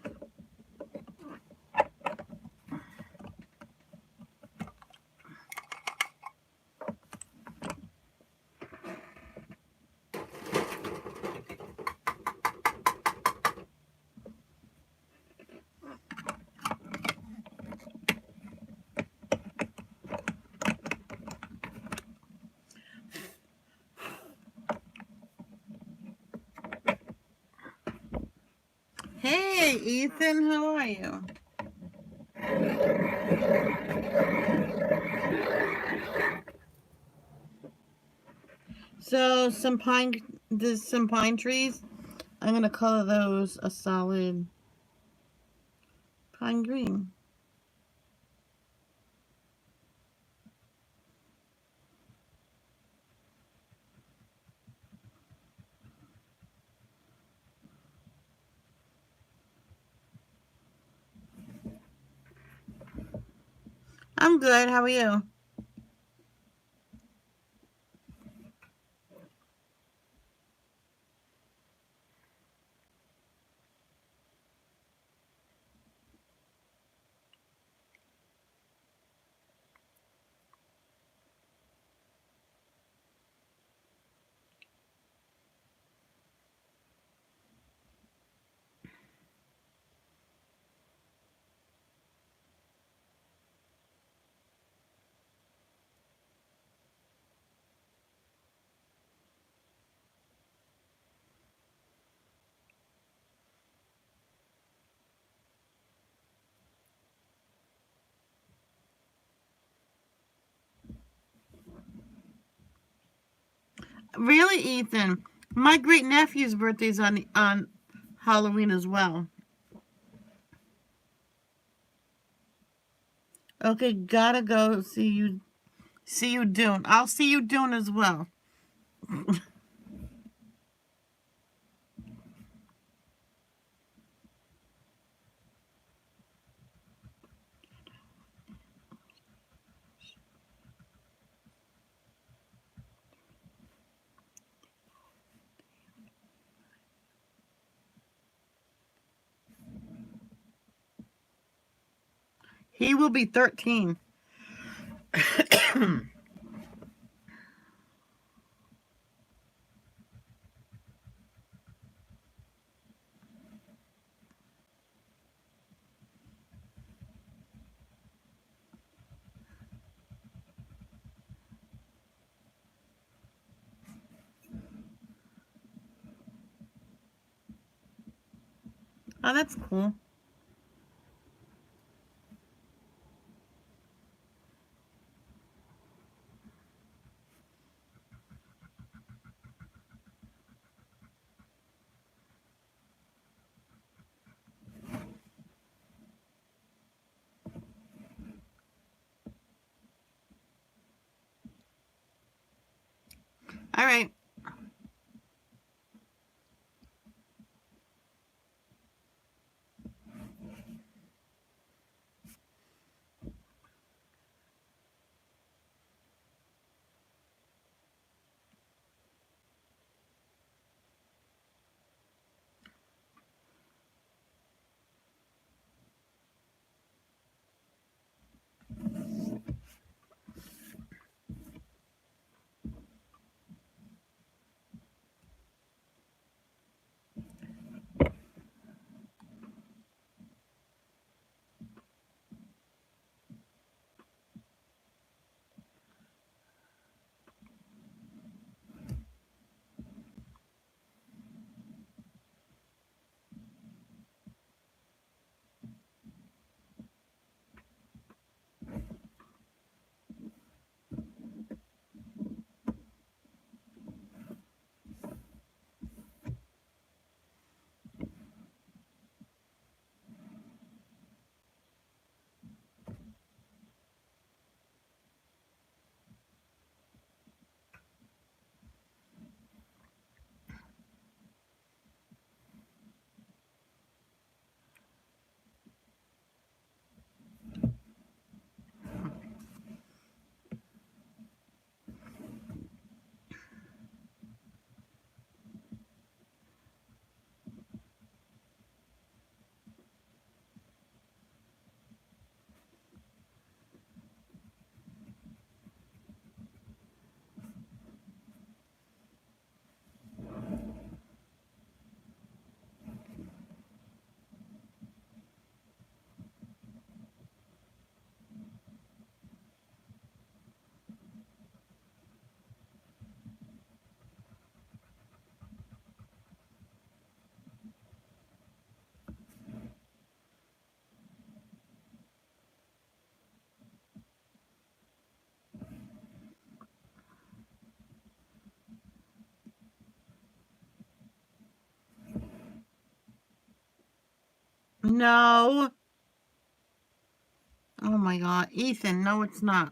Hey, Ethan, how are you? So there's some pine trees. I'm gonna color those a solid pine green. I'm good. How are you? Really, Ethan? My great nephew's birthday's on Halloween as well. Okay, gotta go. See you Dune. I'll see you Dune as well. He will be 13. Oh, that's cool. All right. No. Oh my God. Ethan, no, it's not.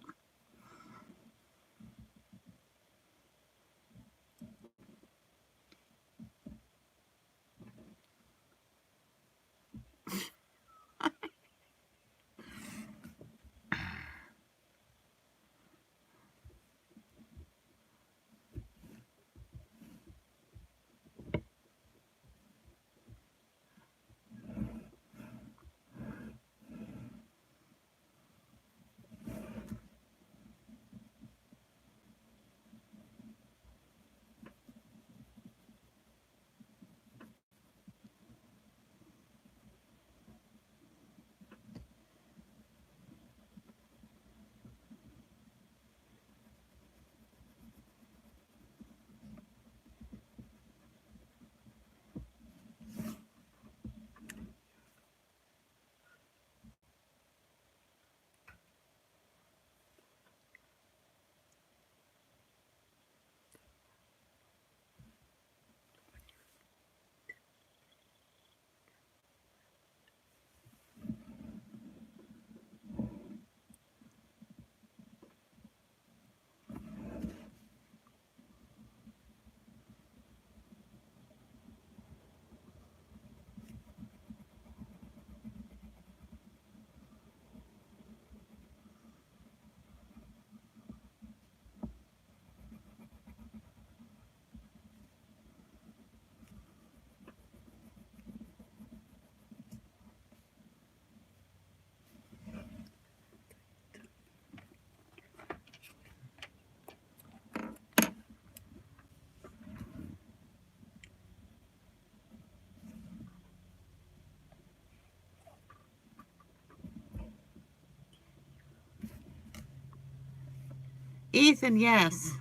Ethan, yes.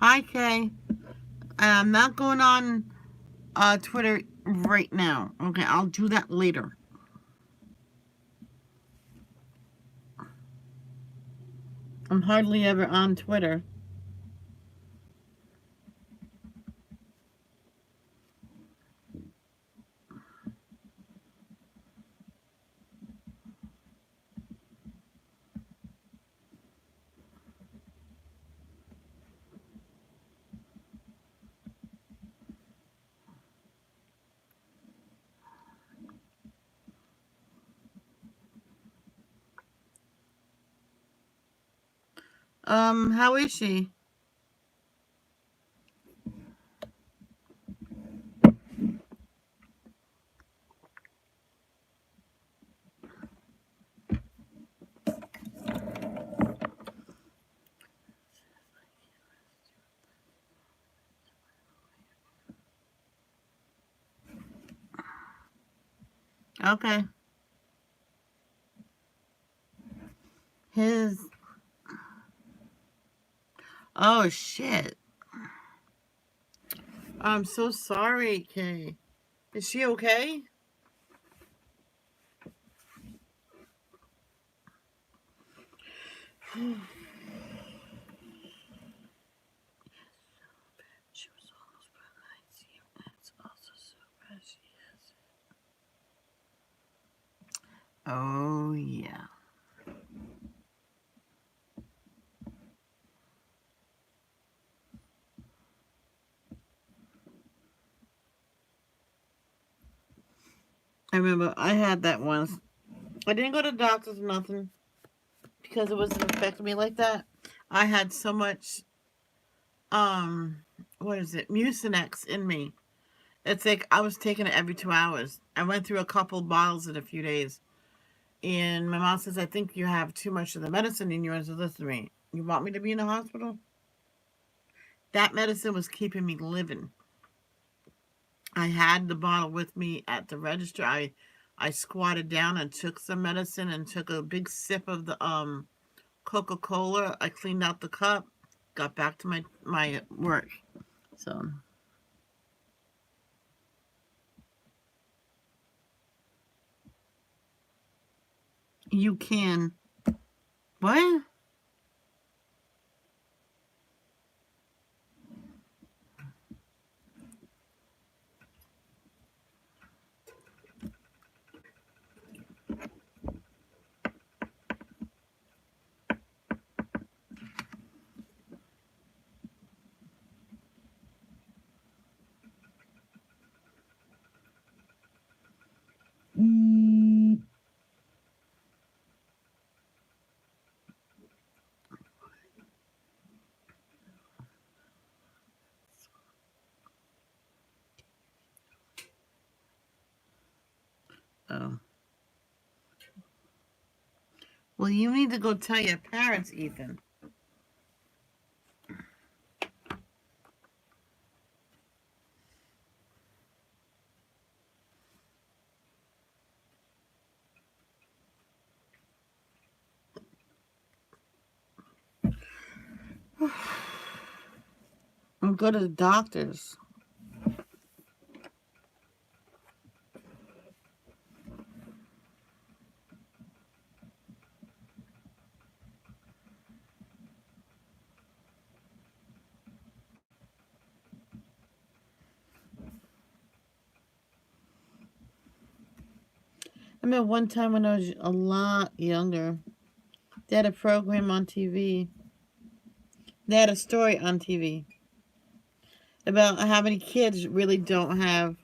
Hi, Kay. I'm not going on Twitter right now. Okay, I'll do that later. I'm hardly ever on Twitter. How is she? Okay. His. Oh, shit. I'm so sorry, Kay. Is she okay? She was almost put in ICU, and it's also so bad she is. Oh, yeah. I remember I had that once. I didn't go to the doctors or nothing because it wasn't affecting me like that. I had so much, um, what is it, Mucinex in me. It's like I was taking it every 2 hours. I went through a couple bottles in a few days. And my mom says, I think you have too much of the medicine in you. I said, listen to me. You want me to be in the hospital? That medicine was keeping me living. I had the bottle with me at the register. I squatted down and took some medicine and took a big sip of the Coca-Cola. I cleaned out the cup, got back to my work. So you can. What? Oh. Well, you need to go tell your parents, Ethan. And go to the doctors. I remember one time when I was a lot younger, they had a program on TV. They had a story on TV about how many kids really don't have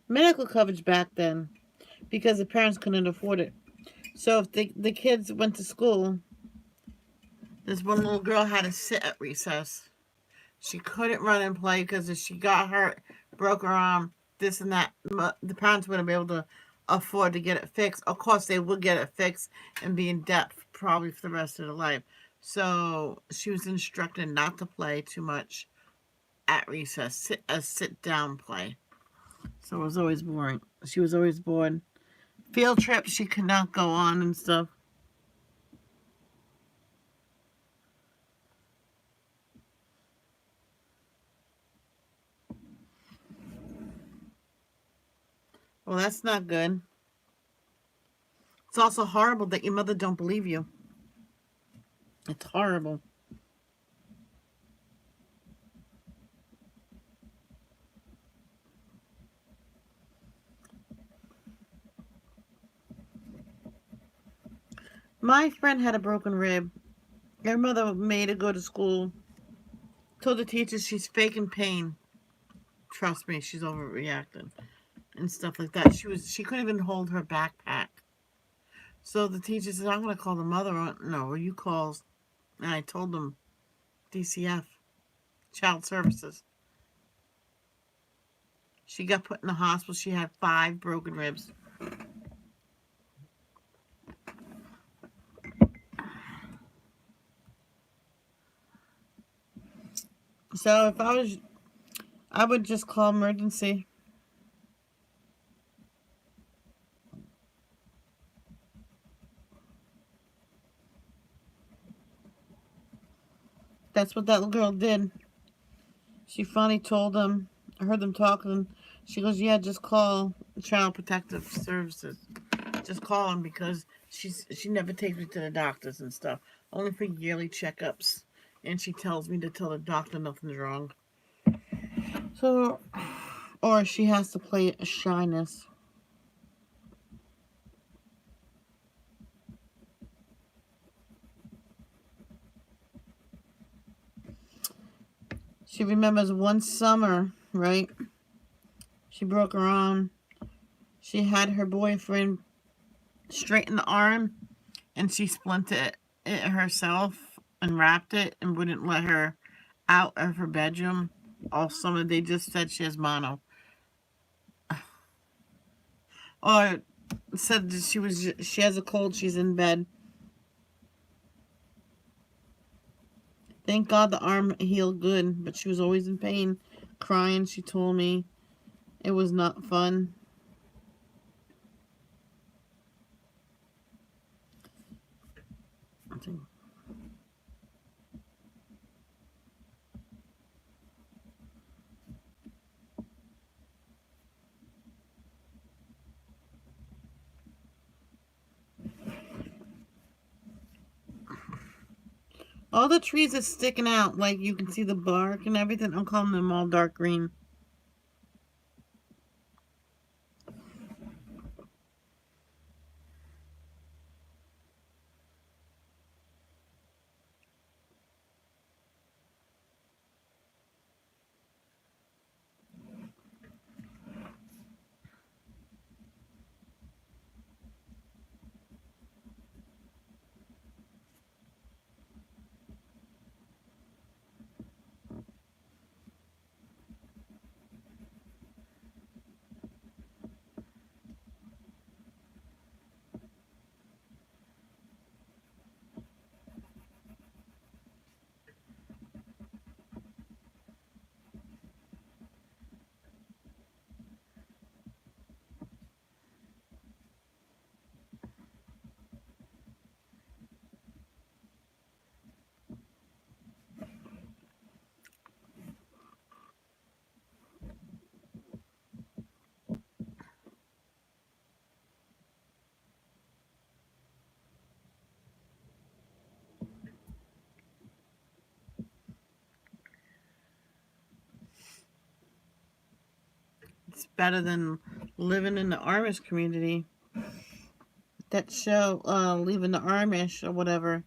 medical coverage back then because the parents couldn't afford it. So if the kids went to school, this one little girl had to sit at recess. She couldn't run and play because if she got hurt, broke her arm, this and that, the parents wouldn't be able to afford to get it fixed. Of course, they would get it fixed and be in debt probably for the rest of their life. So she was instructed not to play too much at recess, a sit down play. So it was always boring. She was always bored. Field trips she could not go on and stuff. Well, that's not good. It's also horrible that your mother don't believe you. It's horrible. My friend had a broken rib. Her mother made her go to school. Told the teacher she's faking pain. Trust me, she's overreacting and stuff like that. She couldn't even hold her backpack. So the teacher said, "I'm gonna call the mother." No, you call. And I told them DCF, Child Services. She got put in the hospital. She had 5 broken ribs. So if I was, I would just call emergency. That's what that little girl did. She finally told them. I heard them talking. She goes, "Yeah, just call Child Protective Services. Just call them because she never takes me to the doctors and stuff. Only for yearly checkups. And she tells me to tell the doctor nothing's wrong. So, or she has to play a shyness." She remembers one summer, right? She broke her arm. She had her boyfriend straighten the arm, and she splinted it herself and wrapped it and wouldn't let her out of her bedroom all summer. They just said she has mono. Or said that she has a cold, she's in bed. Thank God the arm healed good, but she was always in pain, crying. She told me it was not fun. All the trees are sticking out, like you can see the bark and everything. I'm calling them all dark green. it's better than living in the Amish community. That show, Leaving the Amish or whatever.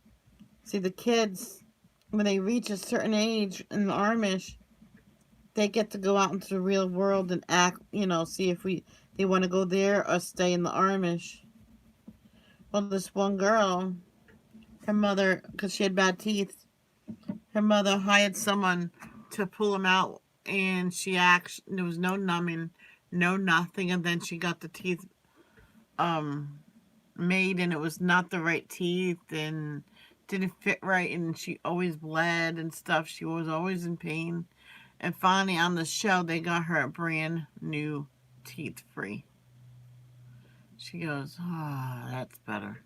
See, the kids, when they reach a certain age in the Amish, they get to go out into the real world and act, see if they want to go there or stay in the Amish. Well, this one girl, her mother, because she had bad teeth, her mother hired someone to pull them out, and there was no numbing, no nothing, and then she got the teeth um made, and it was not the right teeth and didn't fit right, and she always bled and stuff. She was always in pain. And finally on the show they got her a brand new teeth free. She goes, "Ah, oh, that's better."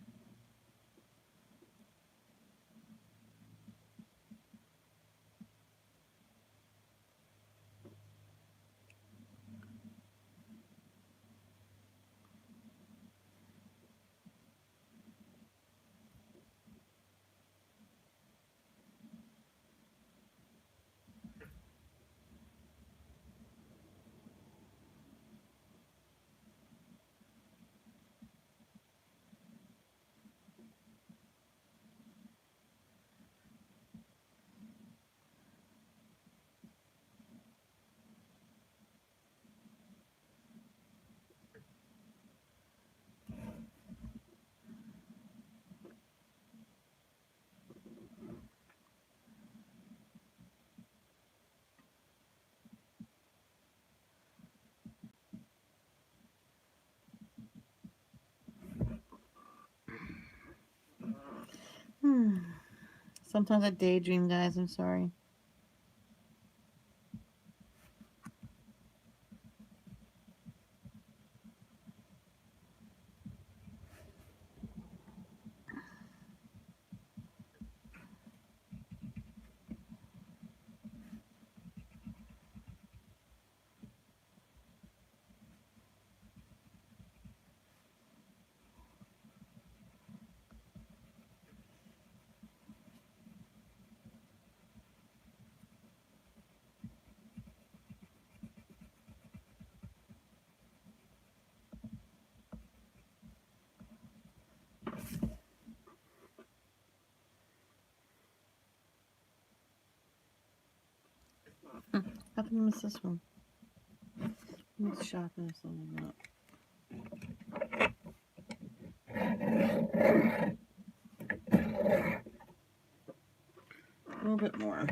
Hmm. Sometimes I daydream, guys. I'm sorry. How can you miss this one? Let's sharpen this a little bit. A little bit more.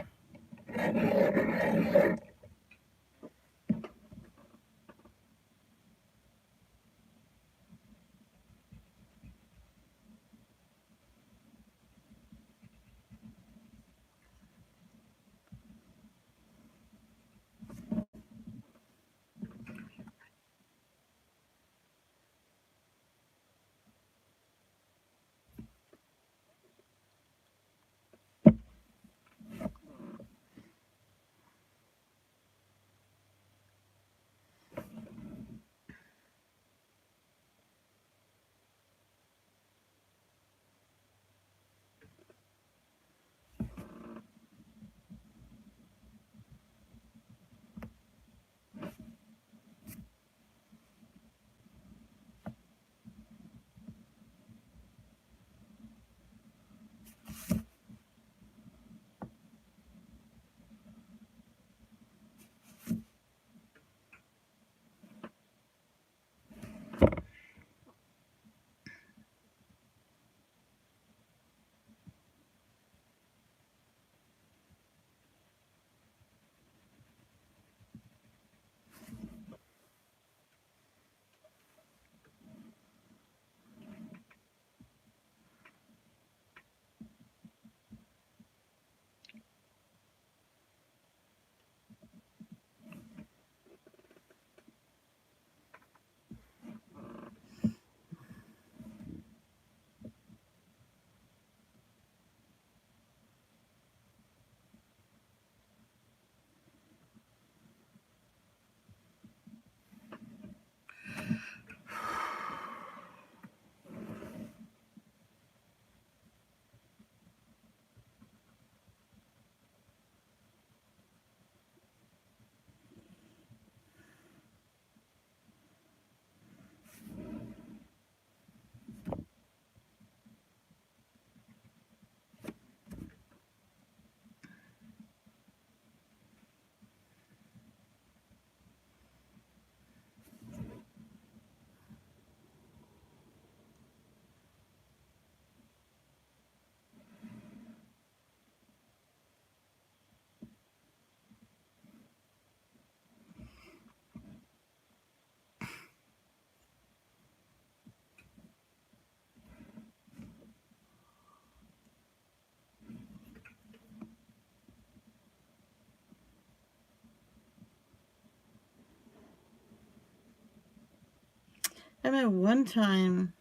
I remember one time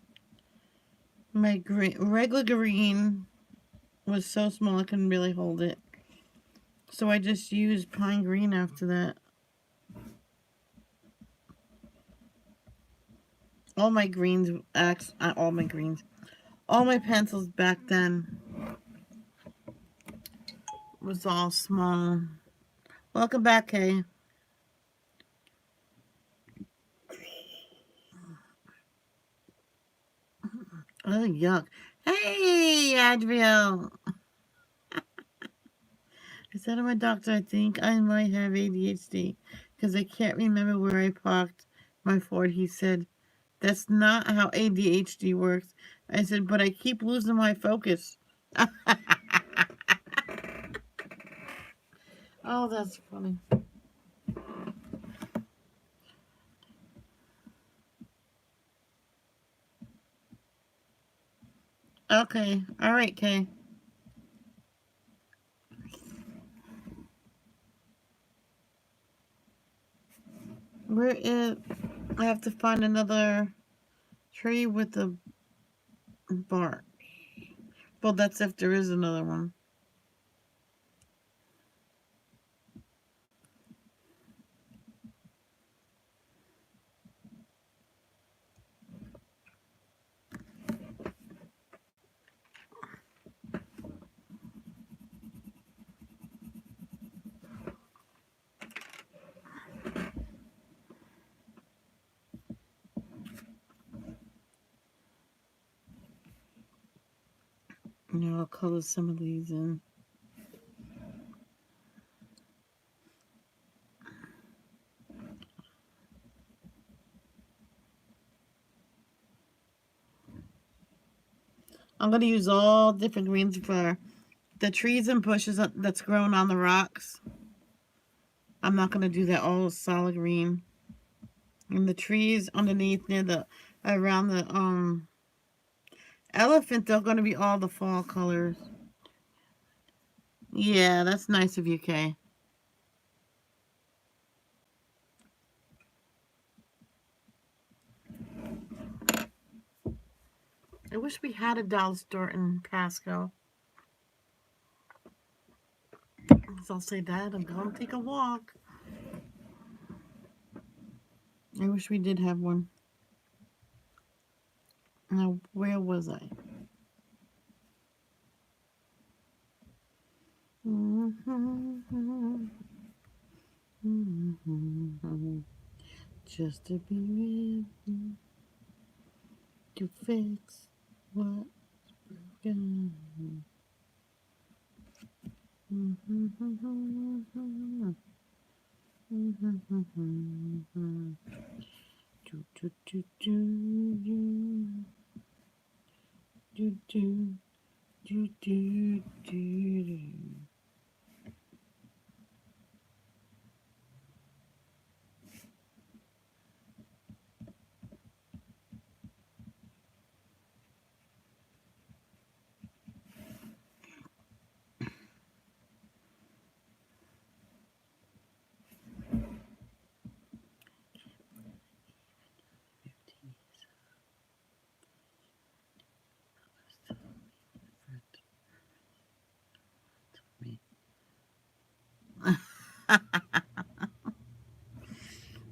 my regular green was so small I couldn't really hold it. So I just used pine green after that. All my greens, all my pencils back then was all small. Welcome back, Kay. Oh, yuck. Hey, Adriel. I said to my doctor, I think I might have ADHD because I can't remember where I parked my Ford. He said, that's not how ADHD works. I said, but I keep losing my focus. Oh, that's funny. Okay. All right, Kay. Where is... I have to find another tree with the bark. Well, that's if there is another one. I'll color some of these in. I'm going to use all different greens for the trees and bushes that's growing on the rocks. I'm not going to do that all solid green. And the trees underneath near the, around the elephant, they're going to be all the fall colors. Yeah, that's nice of you, Kay. I wish we had a dollar store in Pasco. So I'll say that and go and take a walk. I wish we did have one. Now, where was I? Just to be with you to fix what's broken.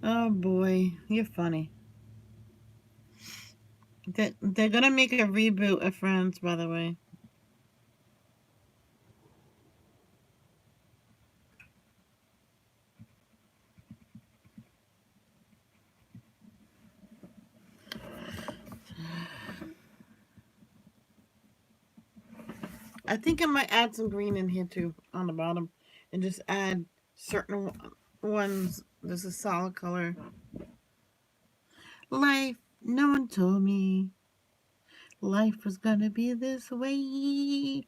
Oh boy, you're funny. They're gonna make a reboot of Friends, by the way. I think I might add some green in here too on the bottom, and just add certain ones. This is solid color. Life. No one told me life was gonna be this way.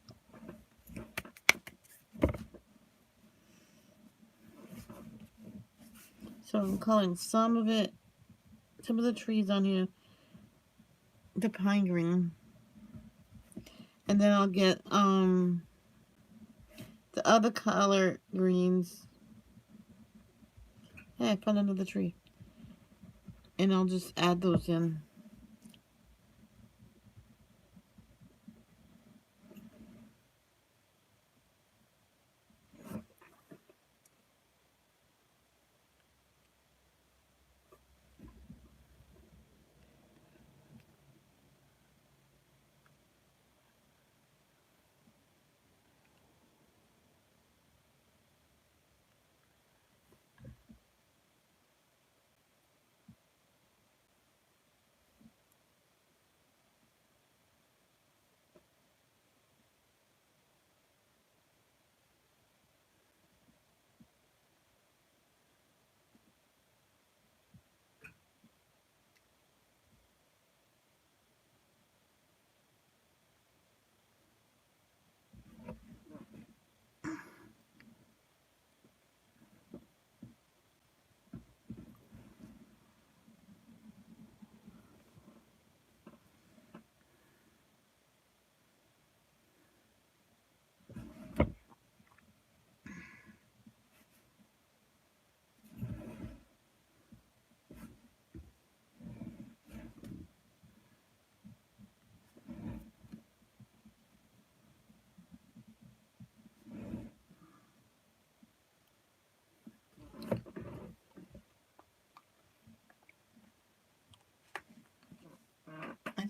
So I'm calling some of it, some of the trees on here, the pine green. And then I'll get the other color greens. Hey, I found another tree. And I'll just add those in.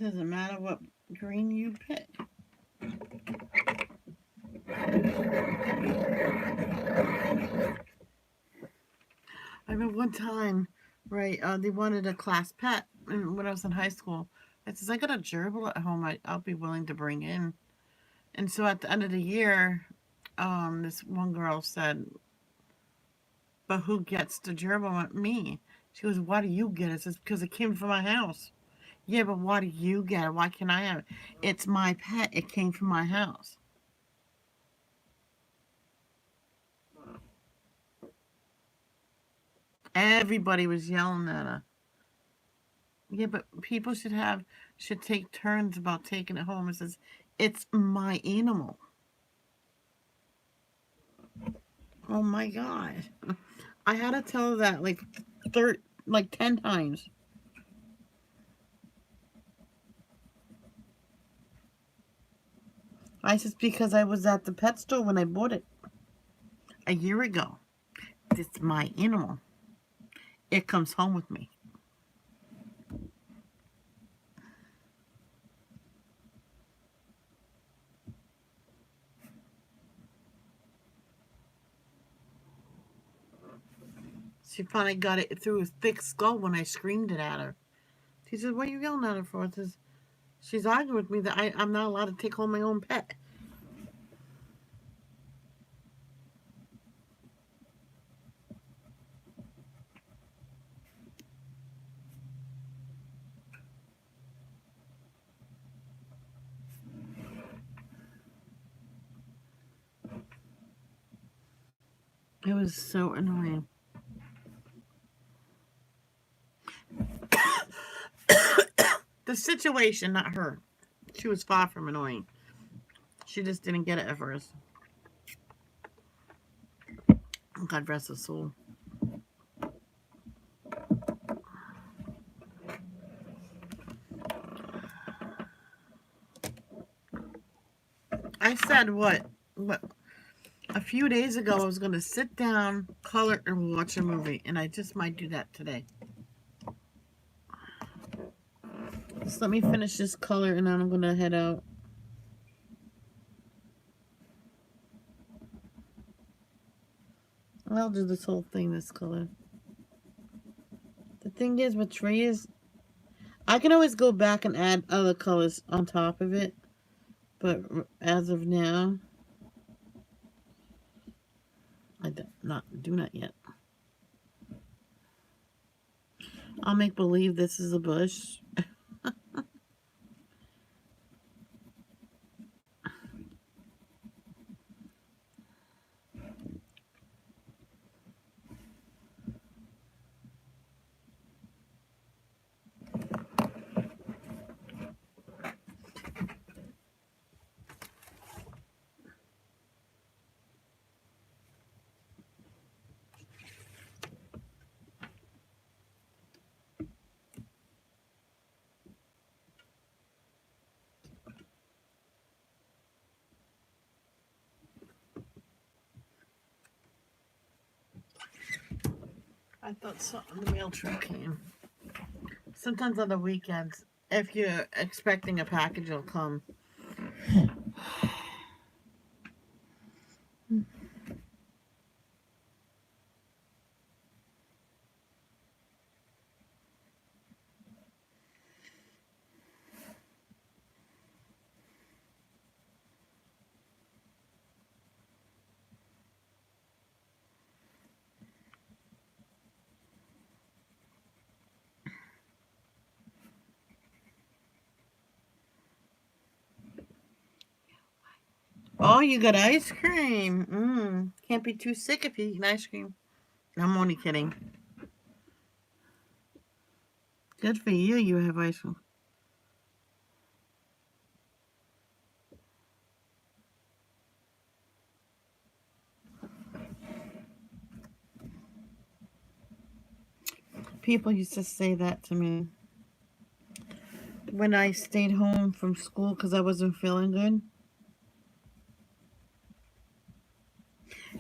doesn't matter what green you pick. I remember one time, right, they wanted a class pet when I was in high school. I says, I got a gerbil at home I'll be willing to bring in. And so at the end of the year, this one girl said, but who gets the gerbil? Me. She goes, why do you get it? I says, because it came from my house. Yeah, but why do you get it? Why can't I have it? It's my pet. It came from my house. Everybody was yelling at her. Yeah, but people should take turns about taking it home. It says, it's my animal. Oh my God. I had to tell her that like 10 times. I said, because I was at the pet store when I bought it a year ago. It's my animal. It comes home with me. She finally got it through his thick skull when I screamed it at her. She said, what are you yelling at her for? I says, she's arguing with me that I'm not allowed to take home my own pet. It was so annoying. The situation, not her. She was far from annoying. She just didn't get it at first. God rest her soul. I said what a few days ago I was going to sit down, color, and watch a movie, and I just might do that today. Just let me finish this color, and then I'm going to head out. I'll do this whole thing this color. The thing is with Trey is I can always go back and add other colors on top of it, but as of now, I do not yet. I'll make believe this is a bush. I thought the mail truck came. Sometimes on the weekends, if you're expecting a package, it'll come. Oh, you got ice cream. Can't be too sick if you eat ice cream. I'm only kidding. Good for you, you have ice cream. People used to say that to me when I stayed home from school because I wasn't feeling good.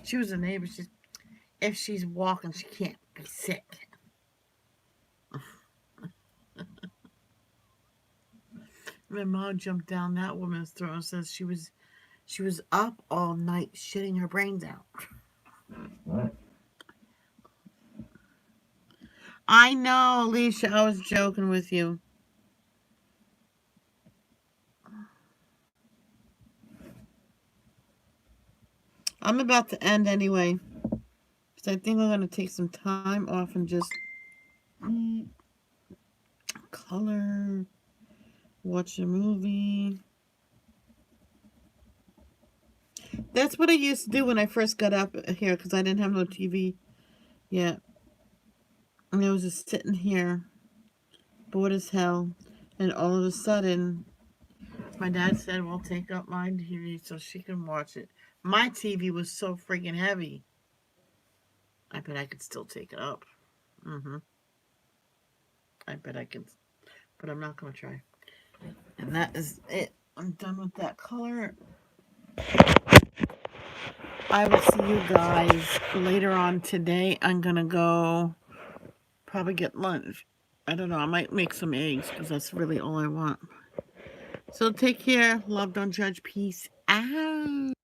She was a neighbor. If she's walking, she can't be sick. My mom jumped down that woman's throat and says she was up all night shitting her brains out. I know, Alicia, I was joking with you. I'm about to end anyway. Because I think I'm going to take some time off and just color, watch a movie. That's what I used to do when I first got up here because I didn't have no TV yet. And I was just sitting here, bored as hell. And all of a sudden, my dad said, well, take up my TV so she can watch it. My TV was so freaking heavy. I bet I could still take it up. I bet I can, but I'm not going to try. And that is it. I'm done with that color. I will see you guys later on today. I'm going to go probably get lunch. I don't know. I might make some eggs because that's really all I want. So take care. Love, don't judge. Peace out.